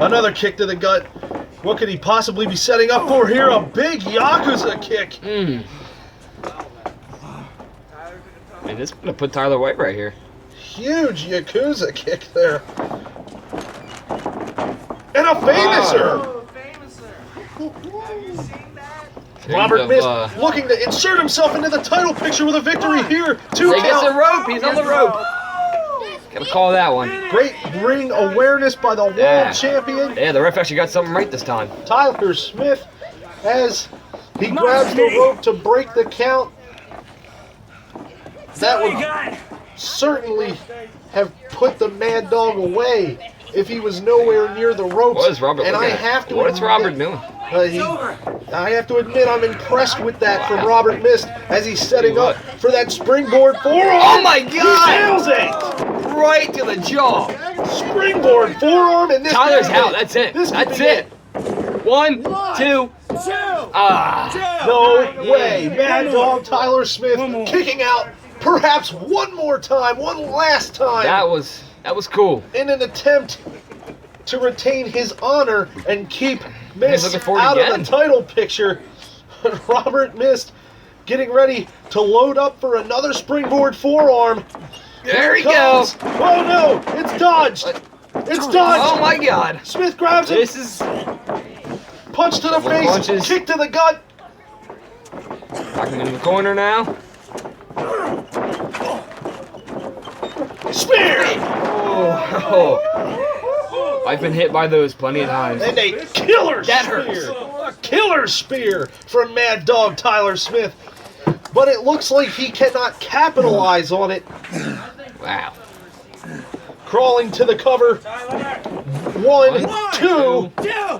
Another kick to the gut. What could he possibly be setting up for here? A big Yakuza kick. And this is gonna put Tyler White right here. Huge Yakuza kick there. And a famouser. Robert Mist looking to insert himself into the title picture with a victory here. Two He gets the count. rope. He's on the rope. Gotta call that one. Great ring awareness by the world champion, Yeah, the ref actually got something right this time. Tyler Smith, as he grabs the rope to break the count. That would certainly have put the Mad Dog away if he was nowhere near the ropes. What is Robert? And look I at it. have to What's admit, Robert doing? I have to admit I'm impressed with that from Robert Mist as he's setting up for that springboard forearm. Oh my He God! nails it! Right to the jaw. Springboard forearm, and this Tyler's could be out. That's it. This could That's be it. 1, 2. No way. Mad Dog Tyler Smith kicking out perhaps one more time, one last time. That was cool. In an attempt to retain his honor and keep He's Mist looking forward out again. of the title picture. Robert Mist getting ready to load up for another springboard forearm. There he Comes. goes. Oh no, it's dodged. It's dodged. Oh my God. Smith grabs him. This is Punch to the face. punches. Kick to the gut. back him in the corner now. Spear. Oh. I've been hit by those plenty of times. And a killer That spear. hurts. A killer spear from Mad Dog Tyler Smith. But it looks like he cannot capitalize on it. Wow. Crawling to the cover. One, two,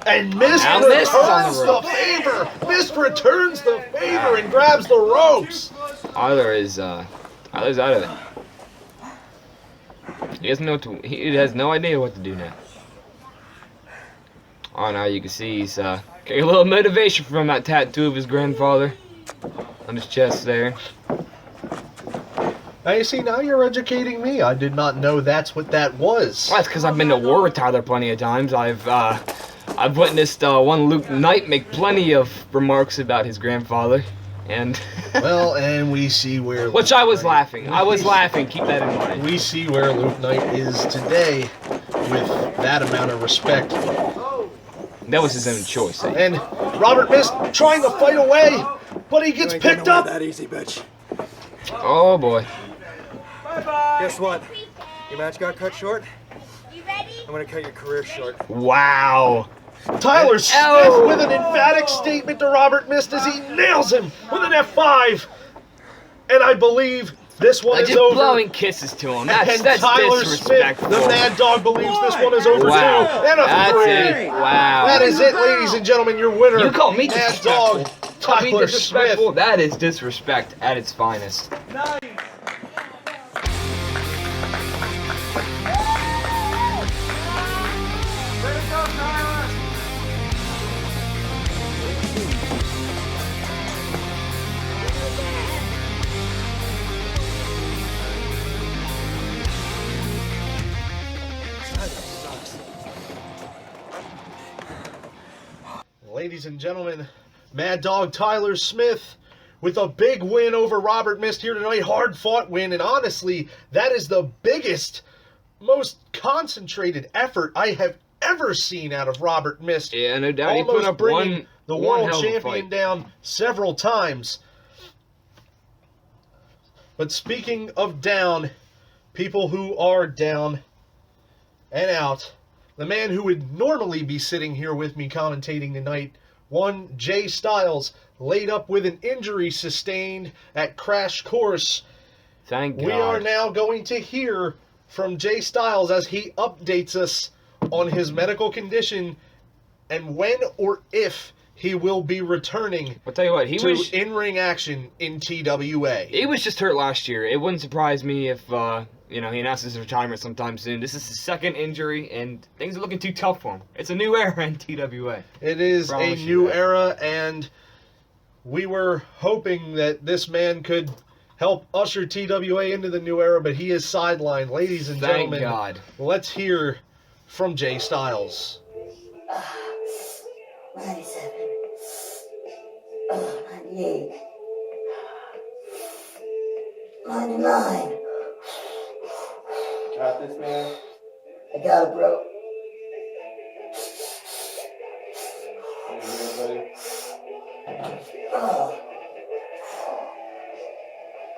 and Mist Now Mist is on returns the the rope. favor. Mist returns the favor and grabs the ropes. Tyler's out of it. He doesn't know what to. He has no idea what to do now. Oh, now you can see he's getting a little motivation from that tattoo of his grandfather on his chest there. Now you see, now you're educating me. I did not know that's what that was. Well, that's because I've been to war with Tyler plenty of times. I've witnessed one Luke Knight make plenty of remarks about his grandfather, and Well, and we see where which I was laughing. I was laughing. Keep that in mind. we see where Luke Knight is today with that amount of respect. That was his own choice. And Robert Mist trying to fight away, but he gets picked up. That easy, bitch. Oh boy. Guess what? Your match got cut short. You ready? I'm gonna cut your career short. Wow. Tyler Smith with an emphatic statement to Robert Mist as he nails him with an F5. And I believe this one is Just over. blowing kisses to him. That's And Tyler Smith, disrespectful. the Mad Dog, believes this one is over Wow. too. And a That's 3. it. Wow. That is it, ladies and gentlemen. Your winner, You call me Mad disrespectful. Dog, Call me Tyler disrespectful. Smith. That is disrespect at its finest. Ladies and gentlemen, Mad Dog Tyler Smith with a big win over Robert Mist here tonight. Hard-fought win, and honestly, that is the biggest, most concentrated effort I have ever seen out of Robert Mist. Yeah, no doubt. He Almost put up bringing the one world hell of a champion fight. down several times. But speaking of down, people who are down and out, the man who would normally be sitting here with me commentating tonight, one Jay Styles, laid up with an injury sustained at Crash Course. Thank God. We are now going to hear from Jay Styles as he updates us on his medical condition and when or if he will be returning I'll tell you what, he to was in-ring action in TWA. he was just hurt last year. It wouldn't surprise me if he announces his retirement sometime soon. This is his second injury, and things are looking too tough for him. It's a new era in TWA. It is a Promise you new that. era, and we were hoping that this man could help usher TWA into the new era, but he is sidelined. Ladies and Thank gentlemen, God. let's hear from Jay Styles. 97. 98. 99. Got this, man. I got it, bro. Oh.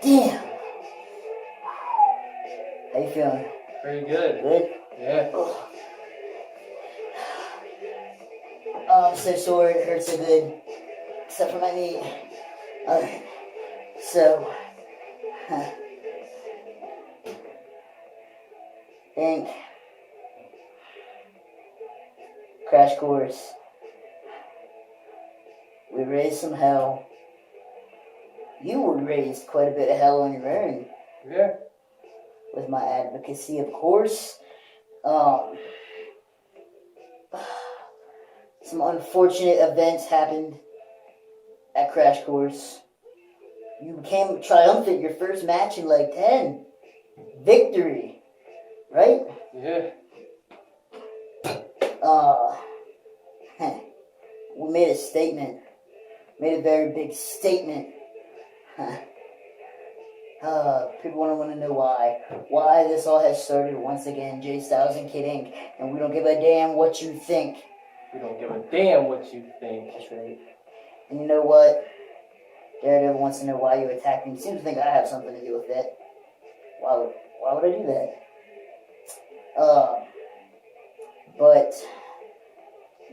Damn. How you feeling? Pretty good. Good? Yeah. Oh. Oh, I'm so sore. It hurts so good. Except for my knee. Alright. So. Think. Crash Course. We raised some hell. You raised quite a bit of hell on your own. Yeah. With my advocacy, of course. Some unfortunate events happened at Crash Course. You became triumphant your first match in like 10. Victory. Right? Yeah. We made a statement. Made a very big statement. People want to know why. Why this all has started once again. Jay Styles and Kid Ink. And we don't give a damn what you think. We don't give a damn what you think. That's right. And you know what? Daredevil wants to know why you attacked me. Seems to think I have something to do with it. Why would I do that? But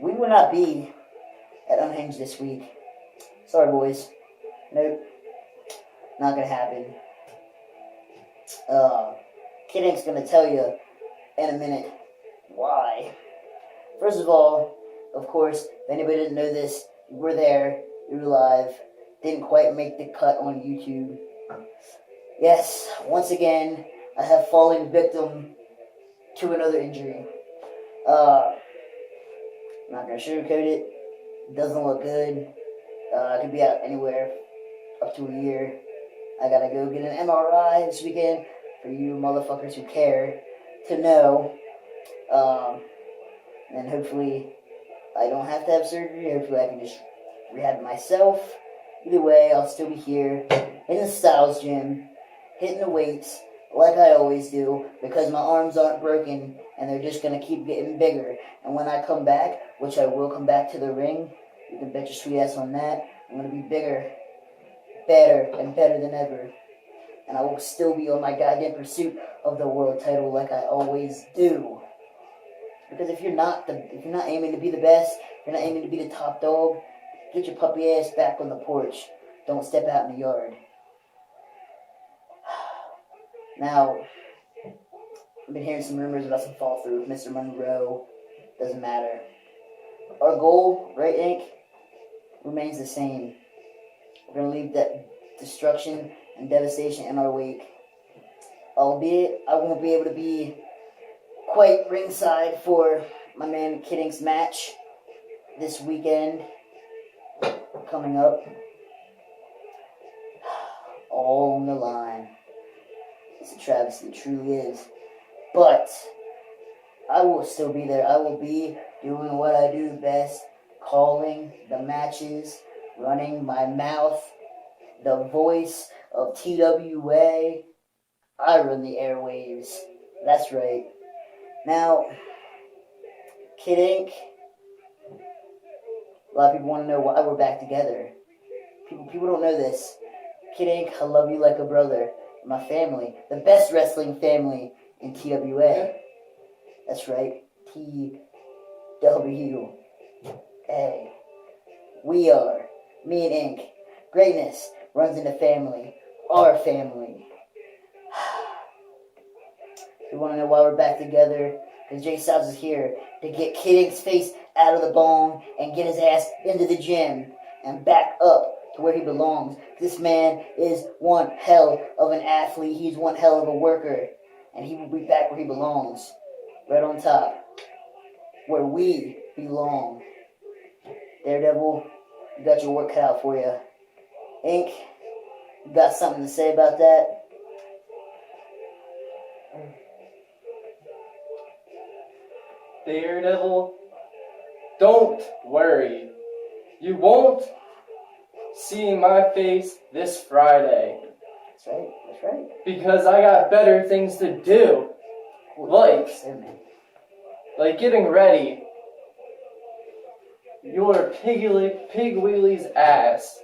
we will not be at Unhinged this week. Sorry, boys. Nope. Not gonna happen. Kid Ink's gonna tell you in a minute why. First of all, of course, if anybody didn't know this, you were there, you were live, didn't quite make the cut on YouTube. Yes, once again, I have fallen victim to another injury. I'm not gonna sugarcoat it. It doesn't look good. I could be out anywhere up to a year. I gotta go get an MRI this weekend for you motherfuckers who care to know. And hopefully I don't have to have surgery. Hopefully I can just rehab myself. Either way, I'll still be here in the Styles gym, hitting the weights like I always do, because my arms aren't broken and they're just going to keep getting bigger. And when I come back, which I will come back to the ring, you can bet your sweet ass on that, I'm going to be bigger, better, and better than ever. And I will still be on my goddamn pursuit of the world title like I always do. Because if you're not aiming to be the best, if you're not aiming to be the top dog, get your puppy ass back on the porch. Don't step out in the yard. Now, I've been hearing some rumors about some fall through with Mr. Monroe. Doesn't matter. Our goal, right, Inc., remains the same. We're going to leave that destruction and devastation in our wake. Albeit, I won't be able to be quite ringside for my man Kid Ink's match this weekend coming up. All on the line. It's a travesty, it truly is. But I will still be there. I will be doing what I do best, calling the matches, running my mouth, the voice of TWA. I run the airwaves. That's right. Now, Kid Ink, a lot of people want to know why we're back together. People don't know this. Kid Ink, I love you like a brother. My family, the best wrestling family in TWA. That's right, TWA. We are, me and Ink. Greatness runs in the family, our family. You want to know why we're back together? Because Jay Styles is here to get Kid Ink's face out of the bone and get his ass into the gym and back up to where he belongs. This man is one hell of an athlete. He's one hell of a worker. And he will be back where he belongs. Right on top. Where we belong. Daredevil, you got your work cut out for you. Ink, you got something to say about that? Daredevil, don't worry. You won't see my face this Friday. That's right, that's right. Because I got better things to do. Like getting ready. Your Pig Wheelie's ass.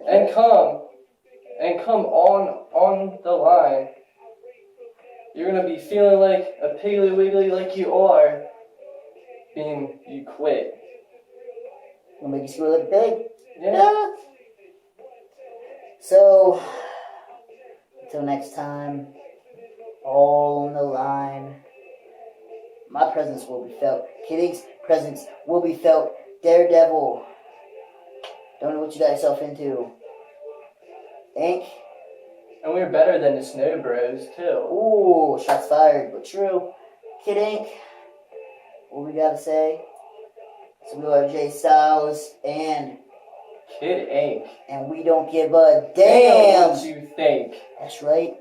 And come on the line. You're gonna be feeling like a Piggly Wiggly like you are. Being you quit. Gonna make you squeal like a pig? Yeah. So, until next time, all on the line. My presence will be felt. Kid Ink's presence will be felt. Daredevil. Don't know what you got yourself into. Ink. And we're better than the Snow Bros, too. Ooh, shots fired, but true. Kid Ink. What we gotta say? So we are Jay Styles and Kid Ink. And we don't give a damn what you think. That's right.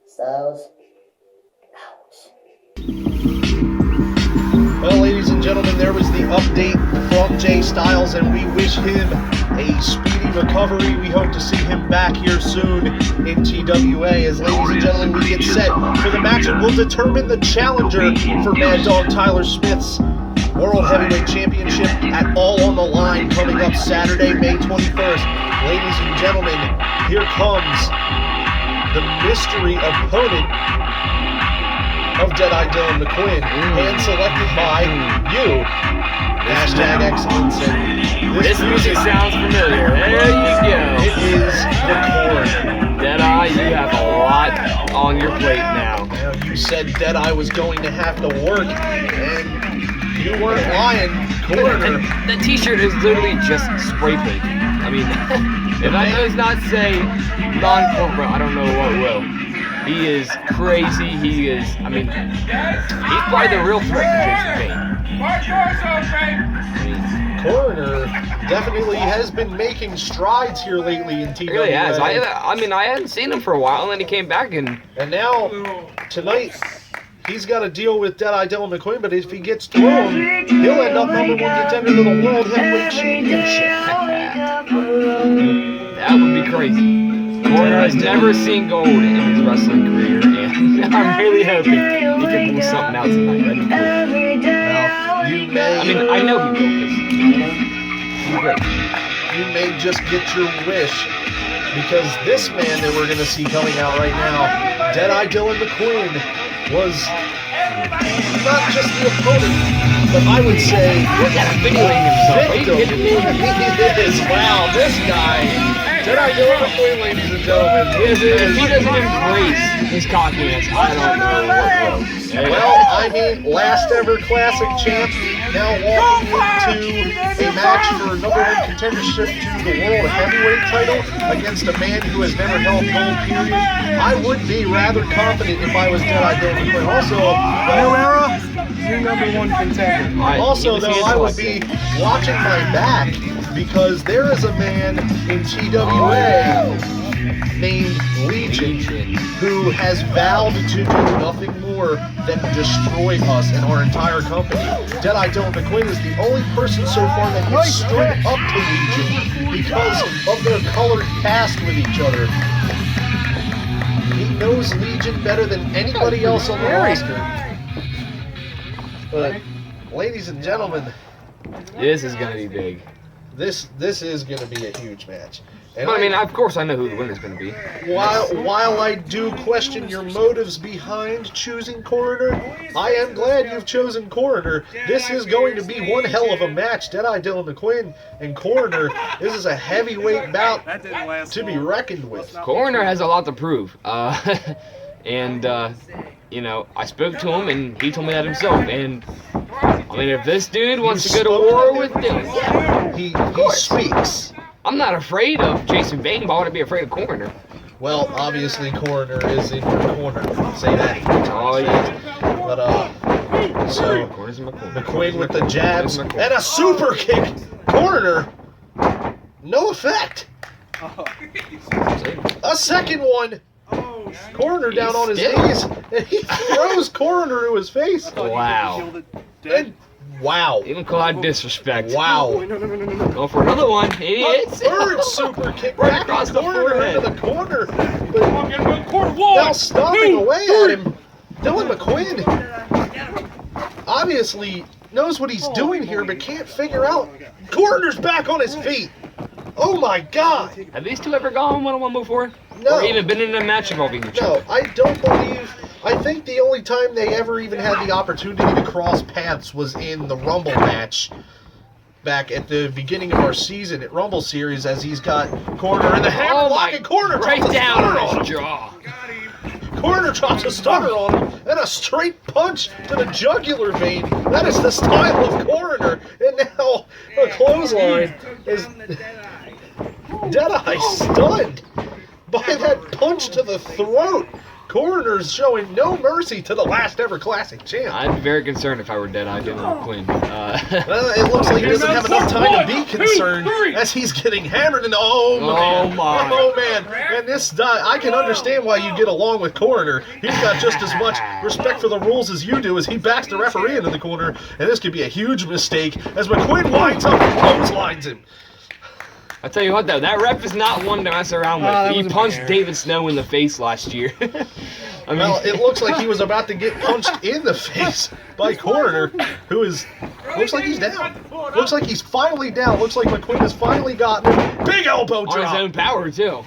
Styles. Well, ladies and gentlemen, there was the update from Jay Styles, and we wish him a speedy recovery. We hope to see him back here soon in TWA. As ladies and gentlemen, we get set for the match that will determine the challenger for Mad Dog Tyler Smith's World Heavyweight Championship at All on the Line coming up Saturday, May 21st. Ladies and gentlemen, here comes the mystery opponent of Deadeye Dylan McQuinn, hand selected by you. Hashtag excellence. This music sounds familiar. There you go. It is the Coroner. Deadeye, you have a lot on your plate now. Now, you said Deadeye was going to have to work, and you weren't lying. Coroner. The t-shirt is literally just spray paint. I mean, if that does not say non-corporate, I don't know what will. He is crazy. He is, I mean, he's probably the real threat to Jason Payne. Coroner definitely has been making strides here lately in TWA. He really has. I mean, I hadn't seen him for a while, and then he came back and now, tonight, he's got to deal with Deadeye Dylan McQuinn, but if he gets thrown, he'll end up #1 contender to the World Heavyweight Championship. that would be crazy. Coroner has never seen gold in his wrestling career, and I'm really hoping he can pull something out tonight. That'd be cool. Well, you may. I mean, I know he will, because he's great. You may just get your wish, because this man that we're going to see coming out right now, Deadeye Dylan McQuinn, was not just the opponent, but I would say Look at him videoing himself. Are you victim. kidding me? He is. Wow, this guy, Deadeye Dylan McQuinn, ladies and gentlemen. If he doesn't embrace his cockiness, I don't know what will. Well, I mean, last ever classic champ, now walking into a match for number one contendership to the world heavyweight title against a man who has never held gold, period. I would be rather confident if I was Deadeye Dylan McQuinn. Also, New era, new number one contender. also though, I would be watching my back, because there is a man in TWA named Legion who has vowed to do nothing more than destroy us and our entire company. Deadeye Dylan McQuinn is the only person so far that has stood up to Legion because of their colored past with each other. He knows Legion better than anybody else on the roster. But, ladies and gentlemen, This is gonna be big. this is going to be a huge match. And But I mean, of course I know who the winner's gonna be. while I do question your motives behind choosing Coroner, I am glad you've chosen Coroner. This is going to be one hell of a match. Deadeye Dylan McQuinn and Coroner. This is a heavyweight bout That didn't last to be long. reckoned with. Coroner has a lot to prove. And you know, I spoke to him and he told me that himself. And I mean, if this dude wants to go to war with them, yeah, He speaks. I'm not afraid of Jason Bane, but I want to be afraid of Coroner. Well, obviously Coroner is in your corner. Say that. Oh yeah. But so Coroner's in my corner. McQuinn with the jabs and a super kick. Coroner, no effect. A second one. Coroner down on his knees, and he throws Coroner to his face. Wow. And wow. Even call that disrespect. Wow. Go for another one, idiots. Third super kick Right back across to the Coroner forehead. into the corner. But now stomping away at him. Dylan McQuinn obviously knows what he's doing here, but can't figure out. Coroner's back on his feet. Oh my God. Have these two ever gone one-on-one before? No. Or even been in a match involving each other? No, I don't believe. I think the only time they ever even had the opportunity to cross paths was in the Rumble match back at the beginning of our season at Rumble Series, as he's got Coroner in the hammerlock and Coroner Right drops a down stunner on on his him. jaw. Coroner drops a stunner on him and a straight punch to the jugular vein. That is the style of Coroner. And now a clothesline is Deadeye stunned by that punch to the throat. Coroner's showing no mercy to the last ever classic champ. I'd be very concerned if I were Deadeye Dylan McQuinn. It looks like he doesn't have enough time to be concerned as he's getting hammered in the oh man. And this I can understand why you get along with Coroner. He's got just as much respect for the rules as you do, as he backs the referee into the corner, and this could be a huge mistake as McQuinn winds up and clotheslines him. I'll tell you what though, that ref is not one to mess around with. He punched David Snow in the face last year. I mean, Well, it looks like he was about to get punched in the face by Coroner, who looks like he's down. Looks like he's finally down. Looks like McQuinn has finally gotten him. Big elbow on his drop. own power too.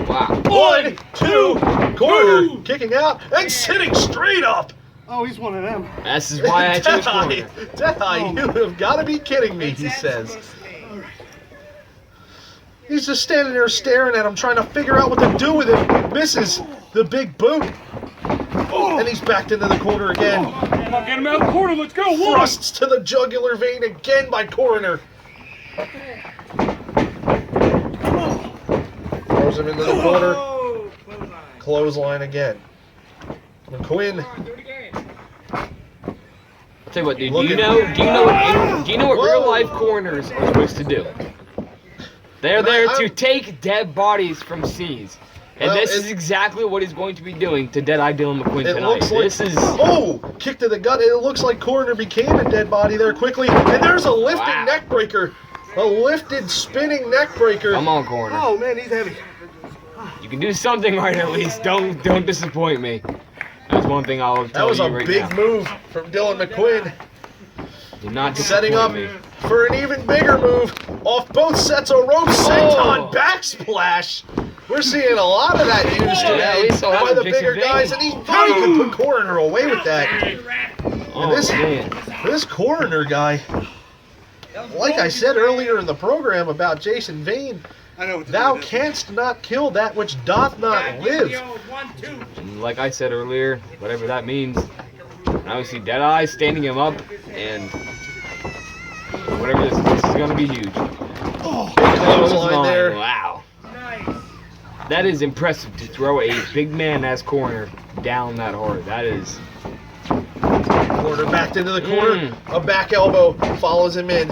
Wow. 1, 2, Coroner kicking out and sitting straight up. Oh, he's one of them. This is why I chose Coroner. Deadeye, you have got to be kidding me, he says. He's just standing there staring at him, trying to figure out what to do with him. Misses the big boot. And he's backed into the corner again. Come on, get him out of the corner. Let's go. One. Thrusts to the jugular vein again by Coroner. Throws him into the corner. Clothesline again. McQuinn. I'll tell you what, dude. Do you know what real life coroners are supposed to do? They're there to take dead bodies from seas. And Well, this is exactly what he's going to be doing to Deadeye Dylan McQuinn It tonight. looks like This is kick to the gut. It looks like Coroner became a dead body there quickly, and there's a lifting Wow. neck breaker. A lifted spinning neck breaker. Come on, Coroner. Oh man, he's heavy. You can do something right at least. Don't disappoint me. That's one thing I'll tell you right now. That was a big move from Dylan McQuinn. Do not Setting up disappoint me. for an even bigger move off both sets of ropes. Senton backsplash. We're seeing a lot of that used today by the bigger guys, and he thought he could put Coroner away with that. And this Coroner guy, like I said earlier in the program about Jason Vane, thou canst not kill that which doth not live. And like I said earlier, whatever that means, now we see Deadeye standing him up, and whatever this is going to be huge. Oh, big clothesline there. Wow. That is impressive to throw a big man as Coroner down that hard. That is... Coroner backed into the corner. A back elbow follows him in.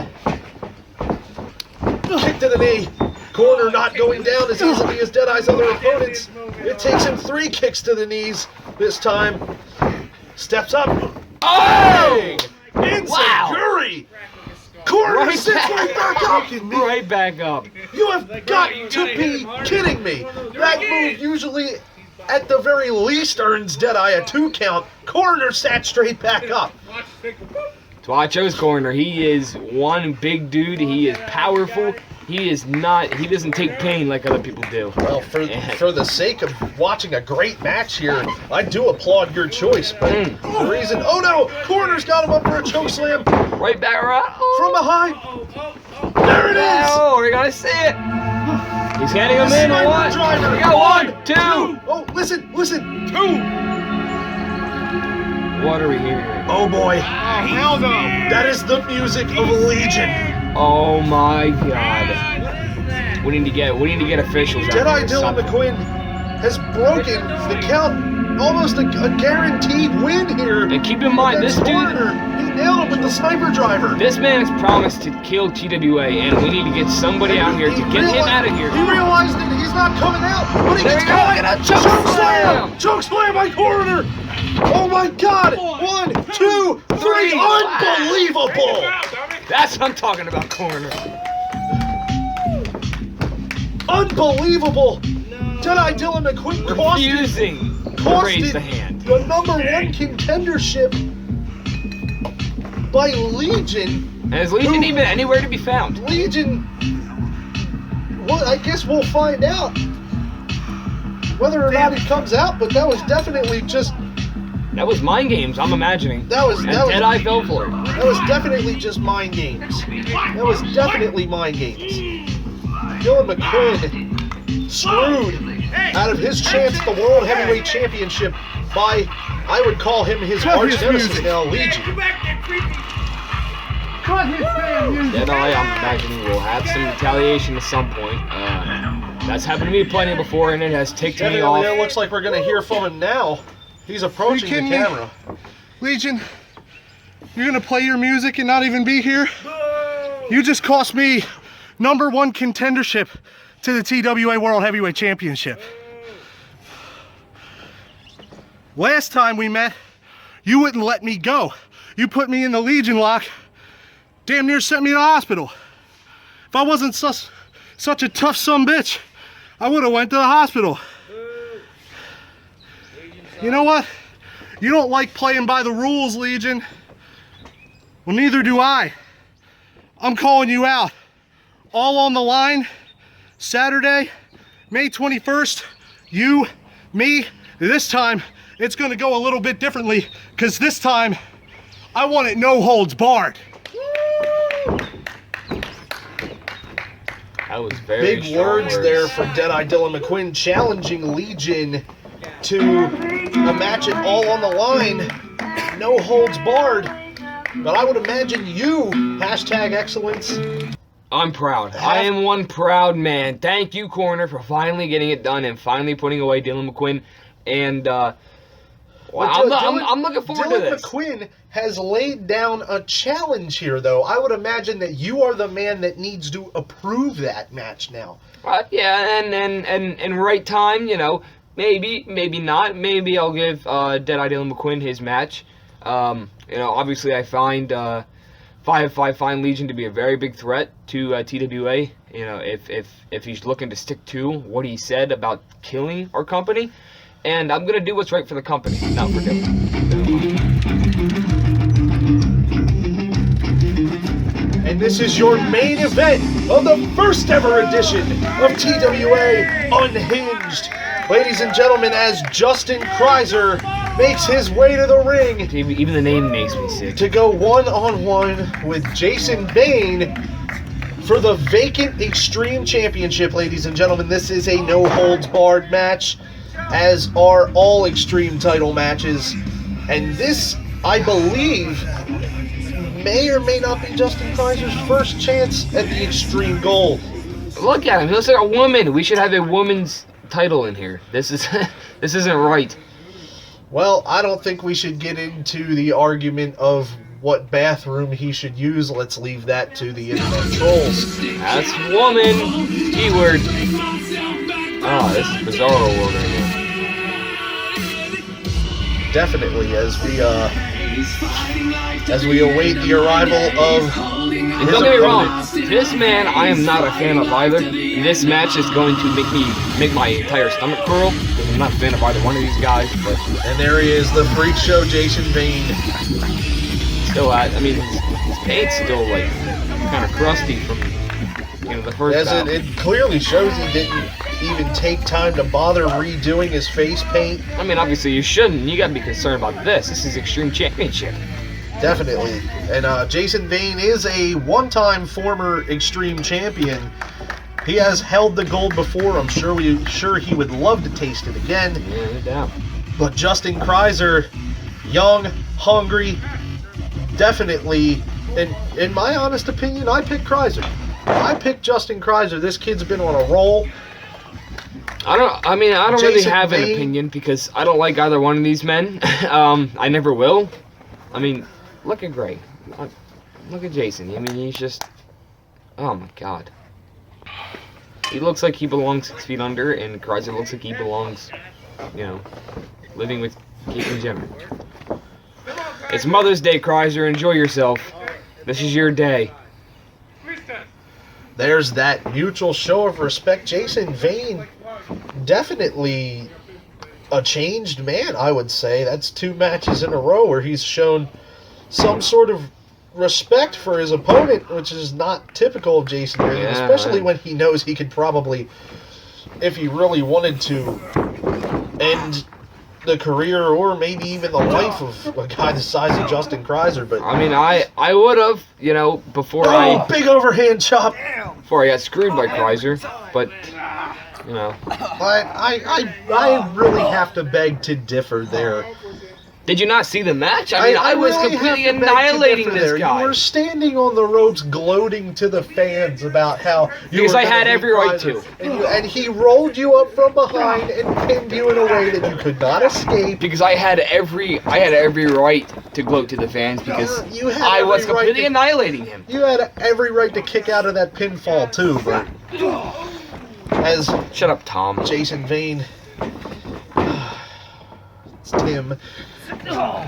Kick to the knee. Coroner not going down as easily as Deadeye's other opponents. It takes him 3 kicks to the knees this time. Steps up. Oh! Enziguri! Coroner sits right back up! Right back up. You have got to be kidding me! That move usually, at the very least, earns Deadeye a 2 count. Coroner sat straight back up. That's why I chose Coroner. He is one big dude. He is powerful. He doesn't take pain like other people do. Well, for the sake of watching a great match here, I do applaud your choice, but the reason... Oh no! Coroner's got him up for a chokeslam. Right back around. From behind. There it is! Oh, we gotta see it. He's heading him in. One. We got 1, 2. Oh, listen. 2. What are we hearing? Oh boy. Hell no. That is the music of Legion. Oh my God. We need to get officials out Deadeye here, Dylan McQuinn has broken the count, almost a guaranteed win here. And keep in mind, this dude, he nailed him with the sniper driver. This man has promised to kill TWA, and we need to get somebody out here to get him out of here. He realized that he's not coming out, but he gets caught. choke slam! Choke slam by Coroner! Oh my God! 1, 2, 3! Unbelievable! That's what I'm talking about, Coroner. Unbelievable! Deadeye Dylan McQuinn refusing to raise the hand. The #1 contendership by Legion. And is Legion even anywhere to be found? Legion. Well, I guess we'll find out whether or not he comes out. But that was definitely just. That was mind games, I'm imagining. Deadeye fell for it. That was definitely just mind games. That was definitely mind games. Dylan McQuinn screwed out of his chance at the World Heavyweight Championship by, I would call him his arch nemesis now, Legion. Deadeye, I'm imagining, will have some retaliation at some point. That's happened to me plenty before, and it has ticked me off. It looks like we're going to hear from him now. He's approaching the camera. Legion, you're going to play your music and not even be here? You just cost me #1 contendership to the TWA World Heavyweight Championship. Last time we met, you wouldn't let me go. You put me in the Legion lock, damn near sent me to the hospital. If I wasn't such a tough sumbitch, I would have went to the hospital. You know what? You don't like playing by the rules, Legion. Well, neither do I. I'm calling you out. All on the line. Saturday, May 21st. You, me. This time, it's going to go a little bit differently, because this time, I want it no holds barred. That was very big words there from Deadeye Dylan McQuinn, challenging Legion to a match it all on the line, no holds barred. But I would imagine you, #excellence. I'm proud. I am one proud man. Thank you, Coroner, for finally getting it done and finally putting away Dylan McQuinn. And I'm looking forward to this. Dylan McQuinn has laid down a challenge here, though. I would imagine that you are the man that needs to approve that match now. Yeah, and right time, you know. Maybe not. Maybe I'll give Deadeye Dylan McQuinn his match. You know, obviously I find find Legion to be a very big threat to TWA. You know, if he's looking to stick to what he said about killing our company, and I'm gonna do what's right for the company, not for him. And this is your main event of the first ever edition of TWA Unhinged. Ladies and gentlemen, as Justin Kryer makes his way to the ring. Even the name makes me sick. To go one-on-one with Jason Bain for the vacant Extreme Championship, ladies and gentlemen. This is a no-holds-barred match, as are all Extreme title matches. And this, I believe, may or may not be Justin Kryer's first chance at the Extreme Gold. Look at him. He looks like a woman. We should have a woman's title in here. This isn't right. Well, I don't think we should get into the argument of what bathroom he should use. Let's leave that to the internet trolls. That's woman. Keyword. Oh, this is Bizarro World right now. Definitely, as we await the arrival of. And don't get me wrong, this man I am not a fan of either. This match is going to make my entire stomach curl, because I'm not a fan of either one of these guys. But and there he is, the freak show Jason Bain. Still, I mean, his paint's still like kind of crusty from the first. Yes, it clearly shows he didn't even take time to bother redoing his face paint. I mean, obviously you shouldn't. You got to be concerned about this. This is Extreme Championship. Definitely. And Jason Bain is a one-time former Extreme champion. He has held the gold before. I'm sure he would love to taste it again. Yeah, no doubt. But Justin Kryer, young, hungry, definitely, in my honest opinion, I picked Kryer. I picked Justin Kryer. This kid's been on a roll. I don't Jason really have an Bain. opinion because I don't like either one of these men. I never will. I mean, look at Gray. Look at Jason. I mean, he's just... Oh, my God. He looks like he belongs 6 feet under, and Kryer looks like he belongs, living with Caitlyn Jenner. It's Mother's Day, Kryer. Enjoy yourself. This is your day. There's that mutual show of respect. Jason Bain, definitely a changed man, I would say. That's 2 matches in a row where he's shown some sort of respect for his opponent, which is not typical of Jason Bain, especially when he knows he could probably, if he really wanted to, end the career or maybe even the life of a guy the size of Justin Kryer. But I mean, I would have, before big overhand chop. Before I got screwed by Kryer, but I really have to beg to differ there. Did you not see the match? I mean, I was really completely have to beg to annihilating differ this there. guy. You were standing on the ropes gloating to the fans about how you Because were I had gonna every beat right Kryer. to. And he rolled you up from behind and pinned you in a way that you could not escape. Because I had every right to gloat to the fans because You had I was every right completely to- annihilating him. You had every right to kick out of that pinfall too, but as Shut up, Tom. Jason Bain, it's Tim.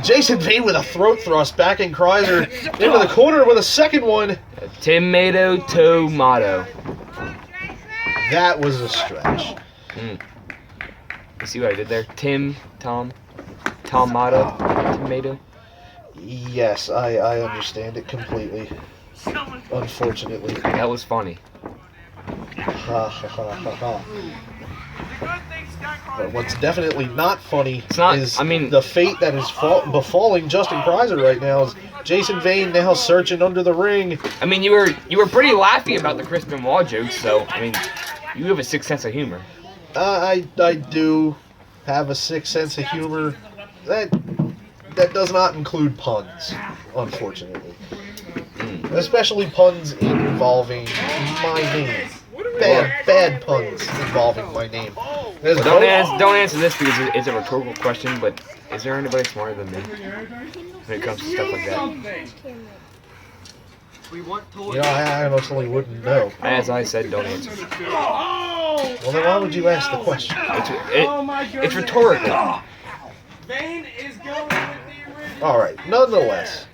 Jason Bain with a throat thrust, backing Kryer into the corner with a second one. Tomato. That was a stretch. You see what I did there? Tomato. Yes, I understand it completely. Unfortunately. That was funny. Ha ha ha ha ha. But what's definitely not funny is the fate that is befalling Justin Kryer right now. Is Jason Bain now searching under the ring. I mean, you were pretty laughy about the Chris Benoit jokes, so I mean, you have a sick sense of humor. I do have a sick sense of humor. That does not include puns, unfortunately. Especially puns involving my name. Bad puns involving my name. Well, don't answer this because it's a rhetorical question, but is there anybody smarter than me when it comes to stuff like that? I honestly wouldn't know. As I said, don't answer. Well, then why would you ask the question? It's rhetorical. Alright, nonetheless.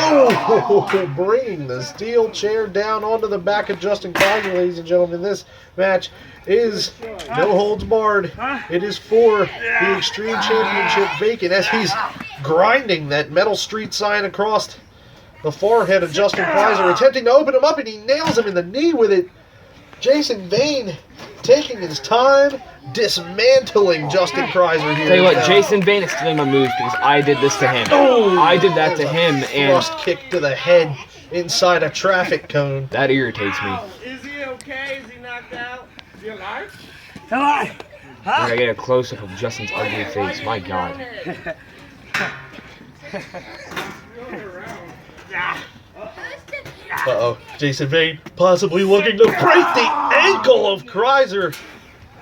Oh, bringing the steel chair down onto the back of Justin Kryer, ladies and gentlemen. This match is no holds barred. It is for the Extreme Championship vacant as he's grinding that metal street sign across the forehead of Justin Kryer, attempting to open him up, and he nails him in the knee with it. Jason Vane taking his time, dismantling Justin Kryer here. Tell you what, Jason Vane is stealing my moves because I did this to him. Oh, I did that to him, and thrust kick to the head inside a traffic cone. that irritates me. Is he okay? Is he knocked out? Is he alive? I gotta get a close-up of Justin's ugly face. My God. Uh-oh, Jason Vane possibly looking to break the ankle of Kryer.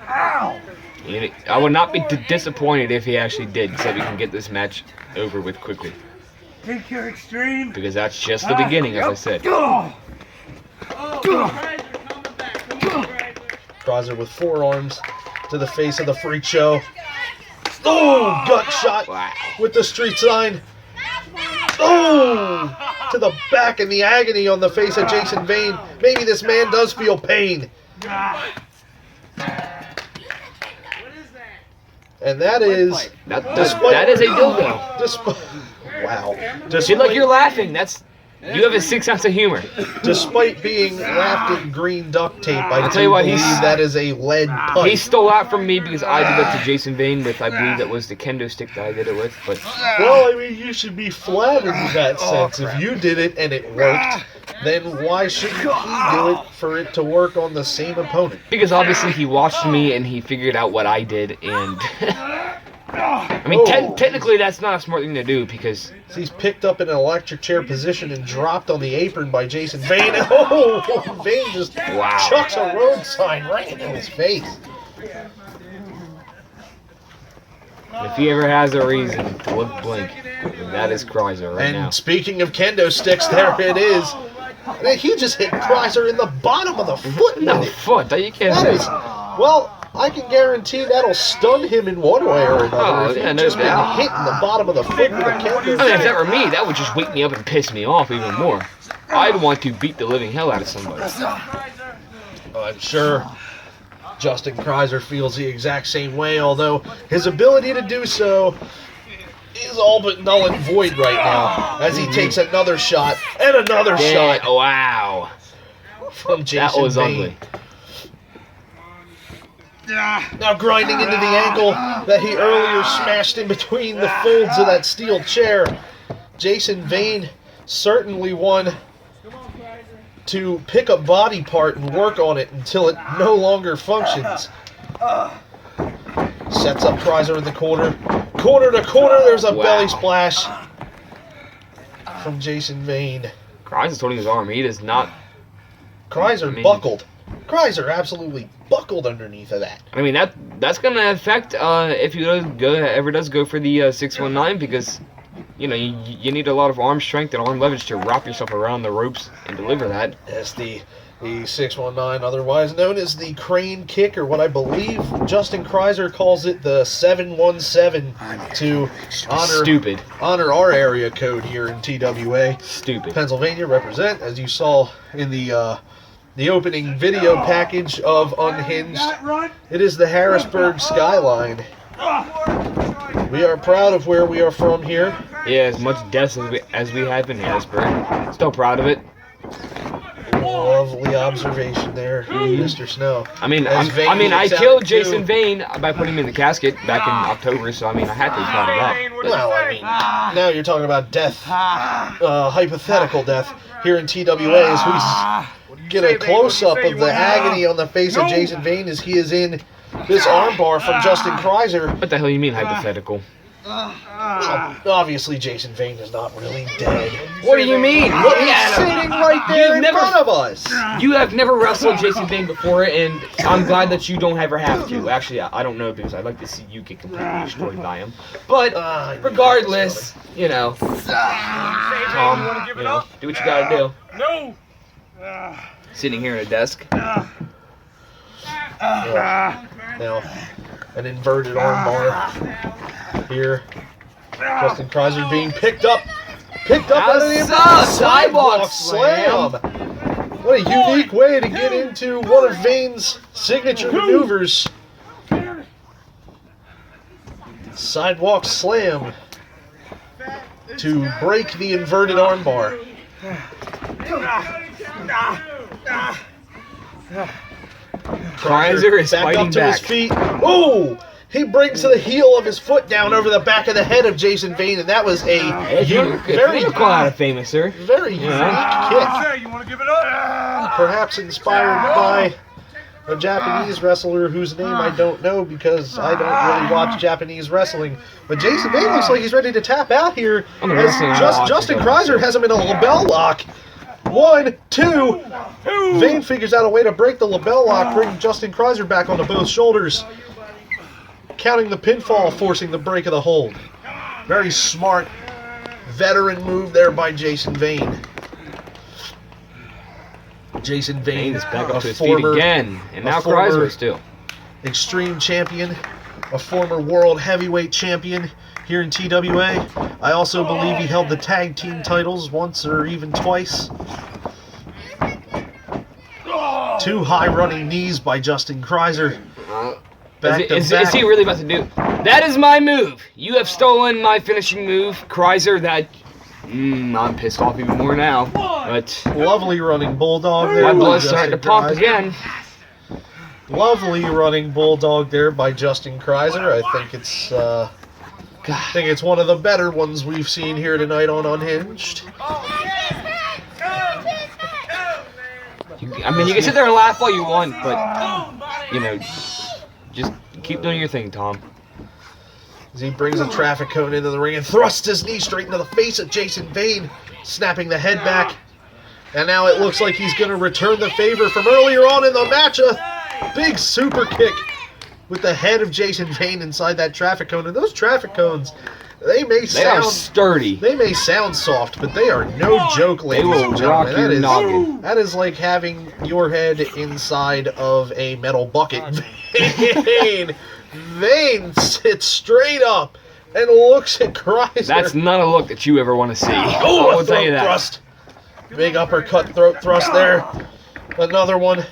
I would not be disappointed if he actually did, so we can get this match over with quickly. Think you're extreme? Because that's just the beginning, as I said. Kryer with forearms to the face of the Freak Show. Oh, gut shot with the street sign. Oh, to the back and the agony on the face of Jason Vane. Maybe this man does feel pain. And that is... That is a dildo. Wow. See, look, you're laughing. You have a sick sense of humor. Despite being wrapped in green duct tape, I tell you what, believe that is a lead pipe. He stole out from me because I did that to Jason Vane with, I believe that was the kendo stick that I did it with. But well, I mean, you should be flattered in that sense. If you did it and it worked, then why shouldn't he do it for it to work on the same opponent? Because obviously he watched me and he figured out what I did, and I mean, technically that's not a smart thing to do because he's picked up in an electric chair position and dropped on the apron by Jason Vane. Oh, Vane just chucks a road sign right into his face. If he ever has a reason to look blank, that is Kryer right now. And speaking of kendo sticks, there it is. He just hit Kryer in the bottom of the foot. No foot, you can't say. Well, I can guarantee that'll stun him in one way or another. If he's just been hit in the bottom of the foot with a kendo stick. I mean, if that were me, that would just wake me up and piss me off even more. I'd want to beat the living hell out of somebody. I'm sure Justin Kryer feels the exact same way, although his ability to do so is all but null and void right now, as he takes another shot and another shot. Wow. From Jason That was Vane. ugly. Now grinding into the ankle that he earlier smashed in between the folds of that steel chair. Jason Vane certainly one to pick a body part and work on it until it no longer functions. Sets up Kryer in the corner. Corner to corner, there's a belly splash from Jason Vane. Kryer's holding his arm. He does not... Kryer buckled. Kryer absolutely buckled underneath of that. I mean, that's going to affect if he ever does go for the 619 because, you know, you need a lot of arm strength and arm leverage to wrap yourself around the ropes and deliver that. That's the 619, otherwise known as the crane kick, or what I believe Justin Kryer calls it, the 717, to honor our area code here in TWA. Stupid. Pennsylvania represent, as you saw in the opening video package of Unhinged. It is the Harrisburg skyline. We are proud of where we are from here. Yeah, as much death as we have in Harrisburg. Still proud of it. Lovely observation there, Mr. Snow. I mean, I killed Jason Vane by putting him in the casket back in October, so I mean, I had to be proud of that. But, well, I mean, now you're talking about death, hypothetical death here in TWA as we get a close-up of the agony on the face of Jason Vane as he is in this armbar from Justin Kryer. What the hell you mean hypothetical? Well, obviously Jason Vane is not really dead. What do you mean? Look, he's sitting right there in front of us. You have never wrestled Jason Vane before, and I'm glad that you don't ever have to. Actually, I don't know, because I'd like to see you get completely destroyed by him. But regardless, you know, Tom, you know, do what you gotta do. No. Sitting here at a desk. Now, an inverted armbar here. Justin Kryer being picked up Picked up out of the sidewalk slam. What a unique way to get into one of Vane's signature maneuvers. Sidewalk slam to break the inverted armbar. Kryer is back fighting up to back. his feet. Oh! He brings the heel of his foot down over the back of the head of Jason Vane, and that was a very call out of famous, sir. very unique kick. You want to give it up? Perhaps inspired by a Japanese wrestler whose name I don't know because I don't really watch Japanese wrestling. But Jason Vane looks like he's ready to tap out here as Justin Kryer has him in a label lock. 1, 2. Vane figures out a way to break the label lock, bring Justin Kryer back onto both shoulders. Counting the pinfall, forcing the break of the hold. Very smart veteran move there by Jason Vane. Jason Vane is back up to his feet again, and now Kryer still. Extreme champion, a former world heavyweight champion here in TWA. I also believe he held the tag team titles once or even twice. 2 high running knees by Justin Kryer. Is he really about to do? That is my move. You have stolen my finishing move, Kryer. That I'm pissed off even more now. But lovely running bulldog there. My blood's starting to pump again. Lovely running bulldog there by Justin Kryer. I think it's one of the better ones we've seen here tonight on Unhinged. You can sit there and laugh all you want, but just keep doing your thing, Tom. As he brings a traffic cone into the ring and thrusts his knee straight into the face of Jason Vane, snapping the head back. And now it looks like he's going to return the favor from earlier on in the match. A big super kick with the head of Jason Vane inside that traffic cone. And those traffic cones, they are sturdy. They may sound soft, but they are no joke, ladies and gentlemen. Rock your noggin. That is like having your head inside of a metal bucket. Vane sits straight up and looks at Kryer. That's not a look that you ever want to see. Oh, I will tell you that. Thrust. Big uppercut throat thrust there. Another one.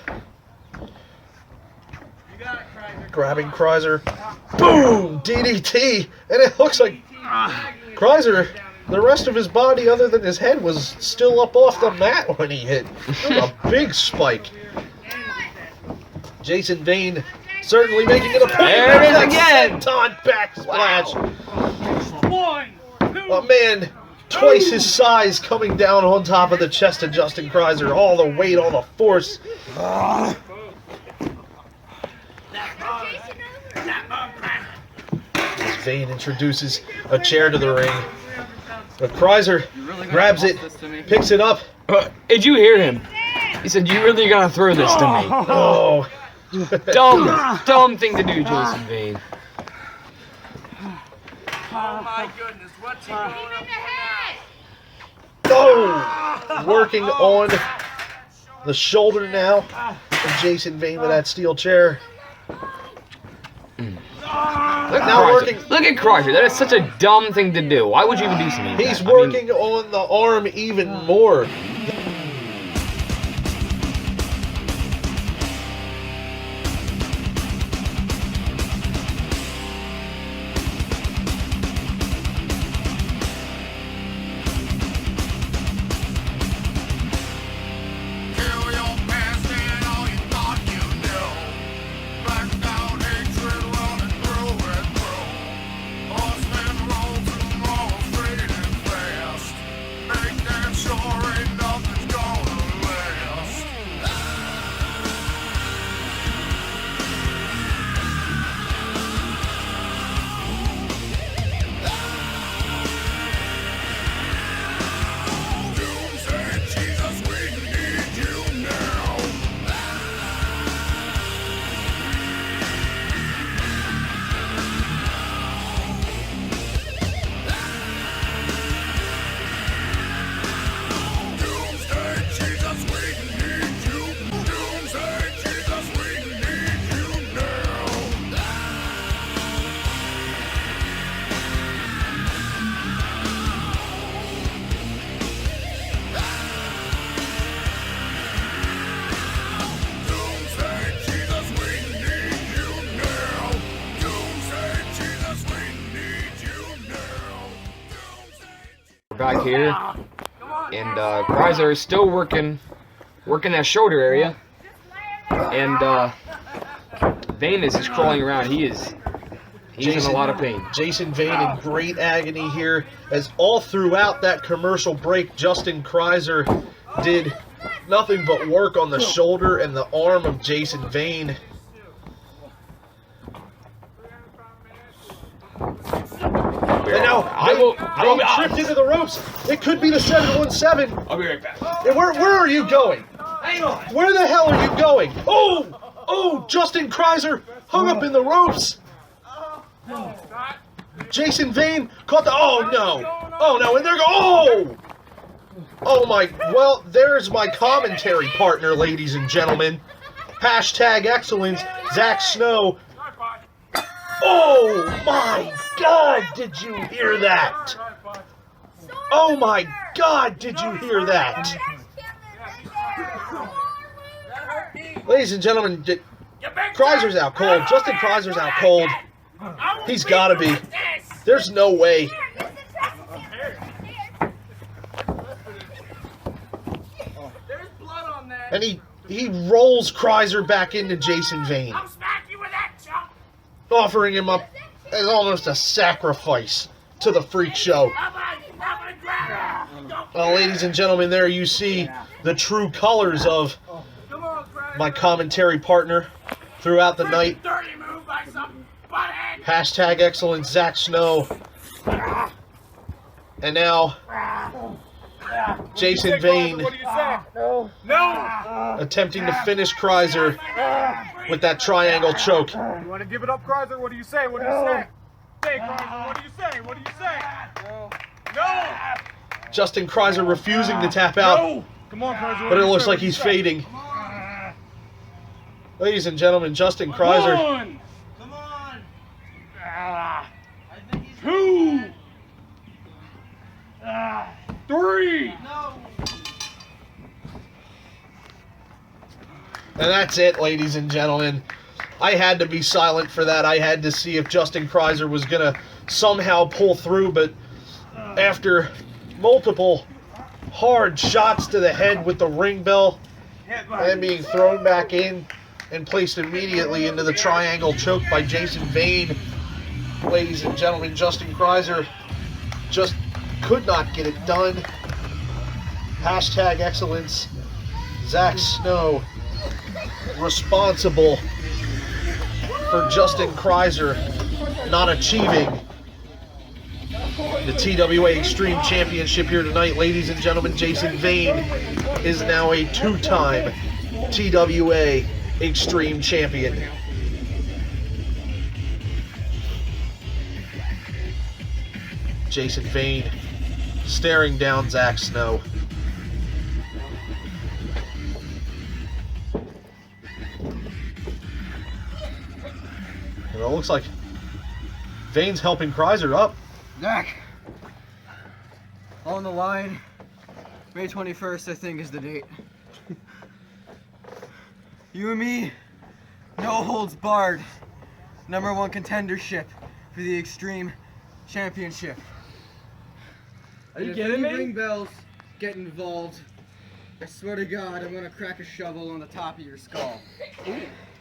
Grabbing Kryer. Boom! DDT. And it looks like Kryer, the rest of his body other than his head was still up off the mat when he hit. It was a big spike. Jason Vane certainly making it a point. There it is again. Senton backsplash. A man twice his size coming down on top of the chest of Justin Kryer. All the weight, all the force. As Vane introduces a chair to the ring. But Kryer grabs it, picks it up. Did you hear him? He said, "You really gonna throw this to me?" Oh. Dumb thing to do, Jason Vane. Oh my goodness, what's he going up Oh! Working on the shoulder now of Jason Vane with that steel chair. Look at Kryer. That is such a dumb thing to do. Why would you even do something like that? He's working on the arm even more. Sure ain't nothing here. And Kryer is still working that shoulder area. And Vane is just crawling around. He's in a lot of pain. Jason Vane in great agony here, as all throughout that commercial break, Justin Kryer did nothing but work on the shoulder and the arm of Jason Vane. And now, I tripped into the ropes. It could be the 717. I'll be right back. And where are you going? Hang on. Where the hell are you going? Oh, Justin Kryer hung up in the ropes. Jason Vane caught the, oh no, and they're going, oh my, well, there's my commentary partner, ladies and gentlemen. Hashtag excellence, Zach Snow. Oh my God, did you hear that? Oh my God, did you hear that? Ladies and gentlemen, Kryer's out cold. Justin Kryer's out cold. He's got to be. There's no way. There's blood on that. And he rolls Kryer back into Jason Vane, I'll smack you with that chump. offering him up as almost a sacrifice to the freak show. Ladies and gentlemen, there you see the true colors of my commentary partner throughout the night. Hashtag excellence, Zach Snow. And now, Jason Vane attempting to finish Kryer with that triangle choke. You want to give it up, Kryer? What do you say? What do you say? Say, Kryer, what do you say? What do you say? No! Justin Kryer refusing to tap out. No! Come on, Kryer. But it looks like he's fading. Ladies and gentlemen, Justin Kryer. Come on! 2! 3! And that's it, ladies and gentlemen. I had to be silent for that. I had to see if Justin Kryer was going to somehow pull through, but after multiple hard shots to the head with the ring bell and being thrown back in and placed immediately into the triangle choke by Jason Vane, ladies and gentlemen, Justin Kryer just could not get it done. Hashtag excellence, Zach Snow responsible for Justin Kryer not achieving the TWA Extreme Championship here tonight. Ladies and gentlemen, Jason Vane is now a two-time TWA Extreme Champion. Jason Vane staring down Zach Snow. And it looks like Vane's helping Kryer up. Zach, on the line, May 21st, I think, is the date. You and me, no holds barred, #1 contendership for the Extreme Championship. Are you kidding me? Ring bells get involved, I swear to God, I'm gonna crack a shovel on the top of your skull.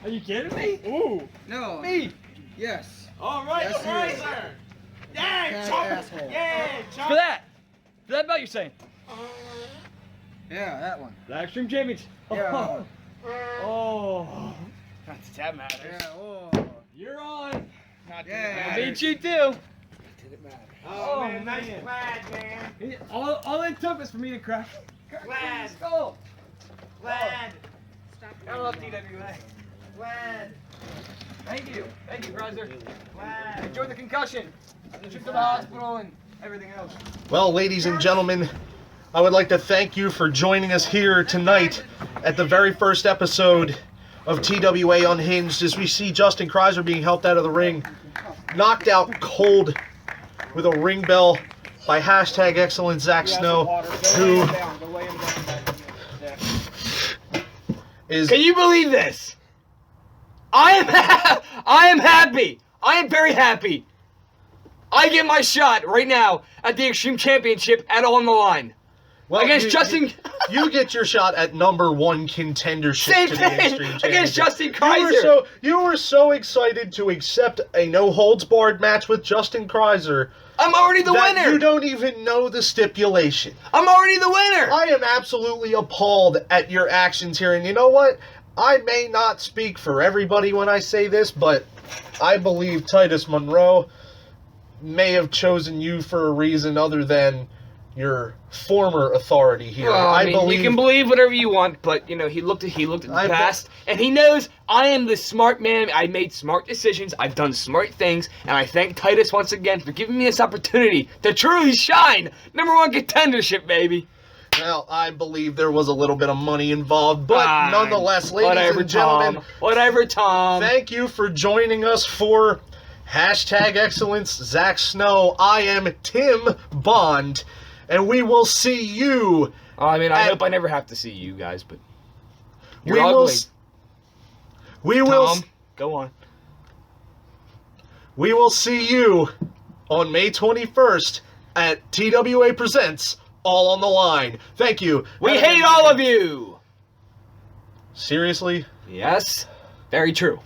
Are you kidding me? Ooh. No. Me? Yes. All right, Yes, Kryer. Yeah, Fat chump. asshole. Yeah, chump. For that belt you're saying? Yeah, that one. The Extreme Champions. Yeah. Oh. That matters. Yeah, oh. You're on. Yeah. I beat you too. Didn't matter. Oh, man, nice plaid, man. All it took was for me to crack. Plaid. Skull. Plaid. I love TWA. Plaid. Thank you, Kryer. Plaid. Enjoy the concussion, the trip to the hospital, and everything else. Well, ladies and gentlemen, I would like to thank you for joining us here tonight at the very first episode of TWA Unhinged, as we see Justin Kryer being helped out of the ring, knocked out cold with a ring bell by hashtag excellent Zach Snow, who is... Can you believe this? I am happy. I am very happy. I get my shot right now at the Extreme Championship at On the Line. Well, against Justin... You get your shot at #1 contendership Same to the thing! Extreme Championship. Against Justin Kryer! You were so excited to accept a no-holds-barred match with Justin Kryer. I'm already the winner! You don't even know the stipulation. I'm already the winner! I am absolutely appalled at your actions here, and you know what? I may not speak for everybody when I say this, but I believe Titus Monroe may have chosen you for a reason other than your former authority here. Well, I mean, you can believe whatever you want, but you know he looked at the past, and he knows I am the smart man. I made smart decisions. I've done smart things, and I thank Titus once again for giving me this opportunity to truly shine. #1 contendership, baby. Well, I believe there was a little bit of money involved, but nonetheless, ladies and gentlemen, whatever, Tom. Thank you for joining us for #Excellence Zach Snow. I am Tim Bond. And we will see you. I mean, I hope I never have to see you guys, but you're ugly. Tom, go on. We will see you on May 21st at TWA Presents All on the Line. Thank you. We hate all of you. Seriously? Yes. Very true.